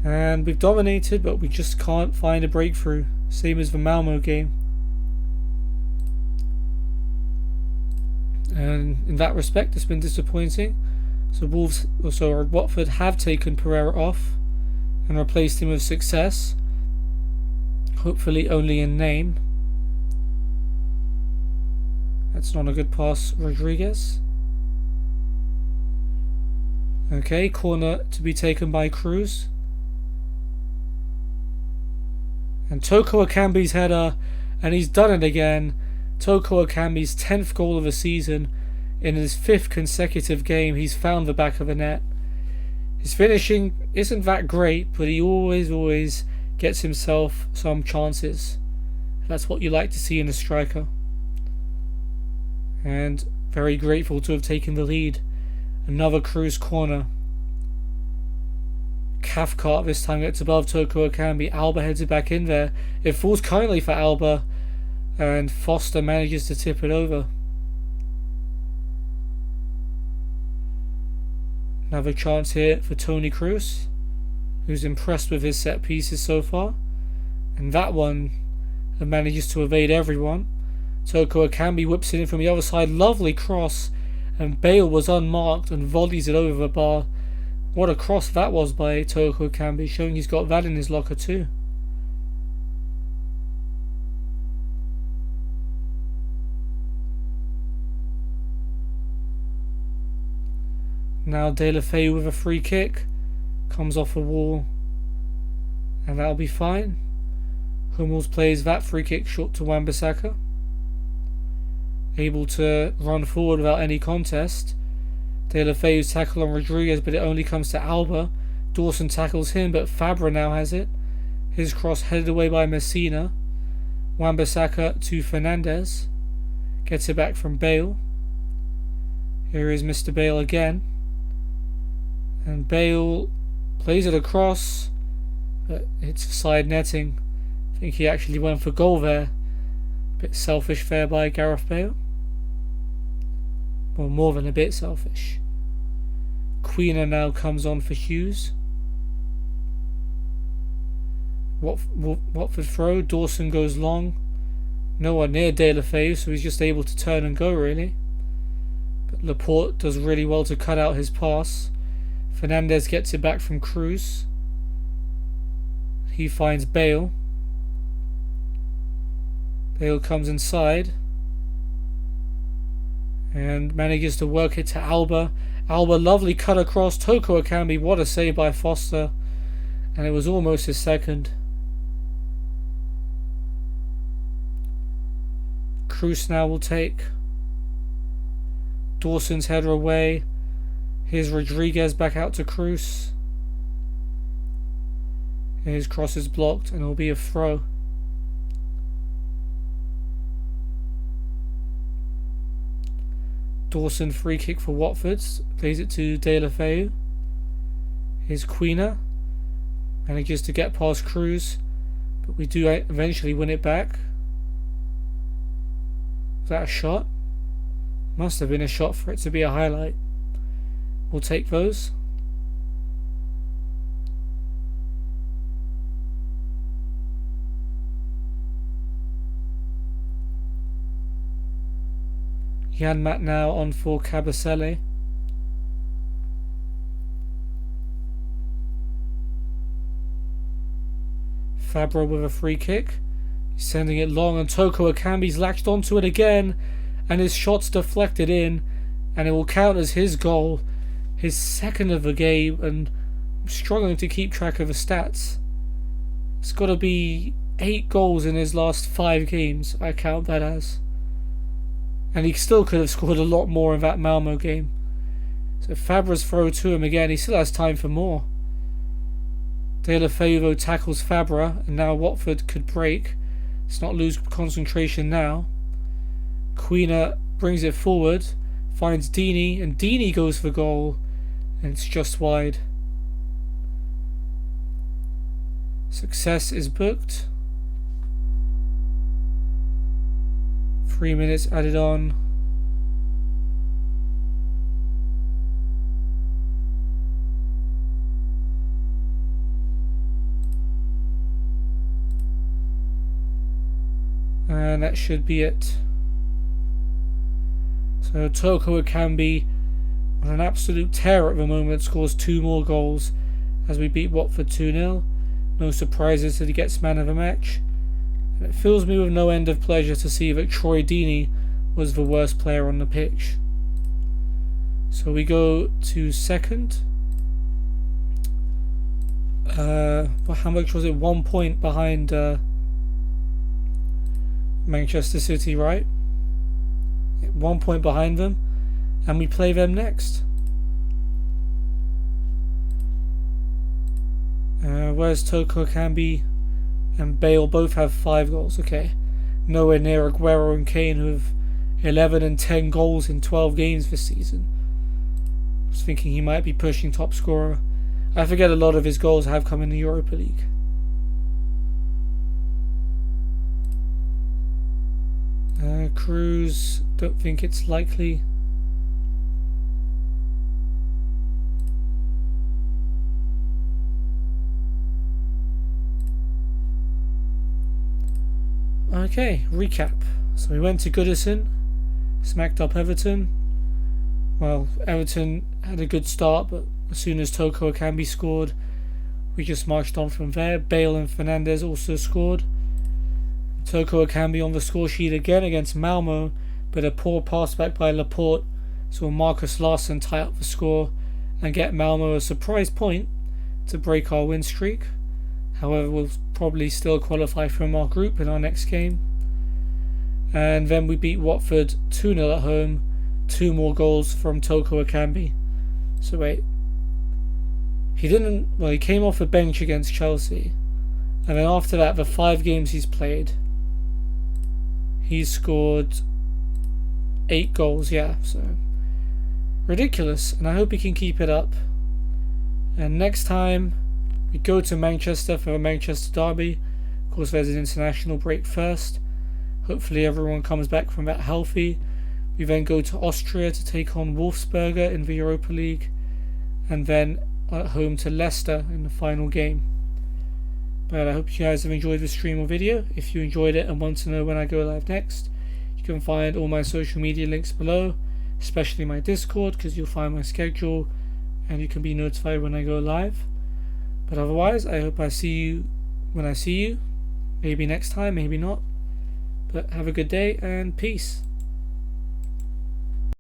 And we've dominated, but we just can't find a breakthrough. Same as the Malmo game. And in that respect, it's been disappointing. So Watford have taken Pereira off and replaced him with success. Hopefully only in name. That's not a good pass, Rodriguez. Okay, corner to be taken by Cruz. And Toko Ekambi's header, and he's done it again. Toko Ekambi's 10th goal of the season. In his 5th consecutive game, he's found the back of the net. His finishing isn't that great, but he always gets himself some chances. That's what you like to see in a striker. And very grateful to have taken the lead. Another Cruz corner. Cathcart this time gets above Toko Ekambi. Alba heads it back in there. It falls kindly for Alba, and Foster manages to tip it over. Another chance here for Tony Cruz, who's impressed with his set pieces so far. And that one manages to evade everyone. Toko Ekambi whips it in from the other side. Lovely cross. And Bale was unmarked and volleys it over the bar. What a cross that was by Toko Ekambi, showing he's got that in his locker too. Now De La Feu with a free kick. Comes off the wall. And that'll be fine. Hummels plays that free kick short to Wan-Bissaka. Able to run forward without any contest. De La Feu's tackle on Rodriguez, but it only comes to Alba. Dawson tackles him, but Fabra now has it. His cross headed away by Messina. Wan-Bissaka to Fernandez. Gets it back from Bale. Here is Mr. Bale again. And Bale plays it across, but it's side netting. I think he actually went for goal there. Bit selfish there by Gareth Bale. Well, more than a bit selfish. Queener now comes on for Hughes. Watford throw. Dawson goes long. No one near De La Feu, so he's just able to turn and go really. But Laporte does really well to cut out his pass. Fernandez gets it back from Cruz. He finds Bale. Bale comes inside and manages to work it to Alba. Alba, lovely cut across. Toko Ekambi, what a save by Foster. And it was almost his second. Cruz now will take. Dawson's header away. Here's Rodriguez back out to Cruz. His cross is blocked and it'll be a throw. Dawson free kick for Watford. Plays it to De La Feu. Here's Queener. Manages to get past Cruz. But we do eventually win it back. Was that a shot? Must have been a shot for it to be a highlight. We'll take those. Janmat now on for Kabasele. Fabra with a free kick. He's sending it long and Toko Ekambi's latched onto it again. And his shot's deflected in. And it will count as his goal. His second of the game, and I'm struggling to keep track of the stats. It's got to be 8 goals in his last 5 games, I count that as. And he still could have scored a lot more in that Malmo game. So Fabra's throw to him again, he still has time for more. De La Feu tackles Fabra, and now Watford could break. Let's not lose concentration now. Queener brings it forward, finds Deeney, and Deeney goes for goal. And it's just wide. Success is booked. 3 minutes added on. And that should be it. So Toko Ekambi, on an absolute tear at the moment, scores 2 more goals as we beat Watford 2-0. No surprises that he gets man of the match. And it fills me with no end of pleasure to see that Troy Deeney was the worst player on the pitch. So we go to second. Well, how much was it? 1 point behind Manchester City, right? 1 point behind them, and we play them next. Whereas Toko Ekambi and Bale both have 5 goals. Okay, nowhere near Aguero and Kane, who have 11 and 10 goals in 12 games this season. I was thinking he might be pushing top scorer. I forget a lot of his goals have come in the Europa League. Cruz, don't think it's likely. Okay, recap. So we went to Goodison, smacked up Everton. Well, Everton had a good start, but as soon as Toko Ekambi scored, we just marched on from there. Bale and Fernandes also scored. Toko Ekambi on the score sheet again against Malmo, but a poor pass back by Laporte saw Marcus Larsson tie up the score and get Malmo a surprise point to break our win streak. However, we'll probably still qualify from our group in our next game. And then we beat Watford 2-0 at home, 2 more goals from Toko Ekambi. So wait, he came off the bench against Chelsea, and then after that, the 5 games he's played, he's scored 8 goals, yeah, so ridiculous, and I hope he can keep it up. And next time we go to Manchester for a Manchester derby. Of course, there's an international break first. Hopefully everyone comes back from that healthy. We then go to Austria to take on Wolfsberger in the Europa League, and then at home to Leicester in the final game. But I hope you guys have enjoyed the stream or video. If you enjoyed it and want to know when I go live next, you can find all my social media links below, especially my Discord, because you'll find my schedule and you can be notified when I go live. But otherwise, I hope I see you when I see you. Maybe next time, maybe not. But have a good day and peace.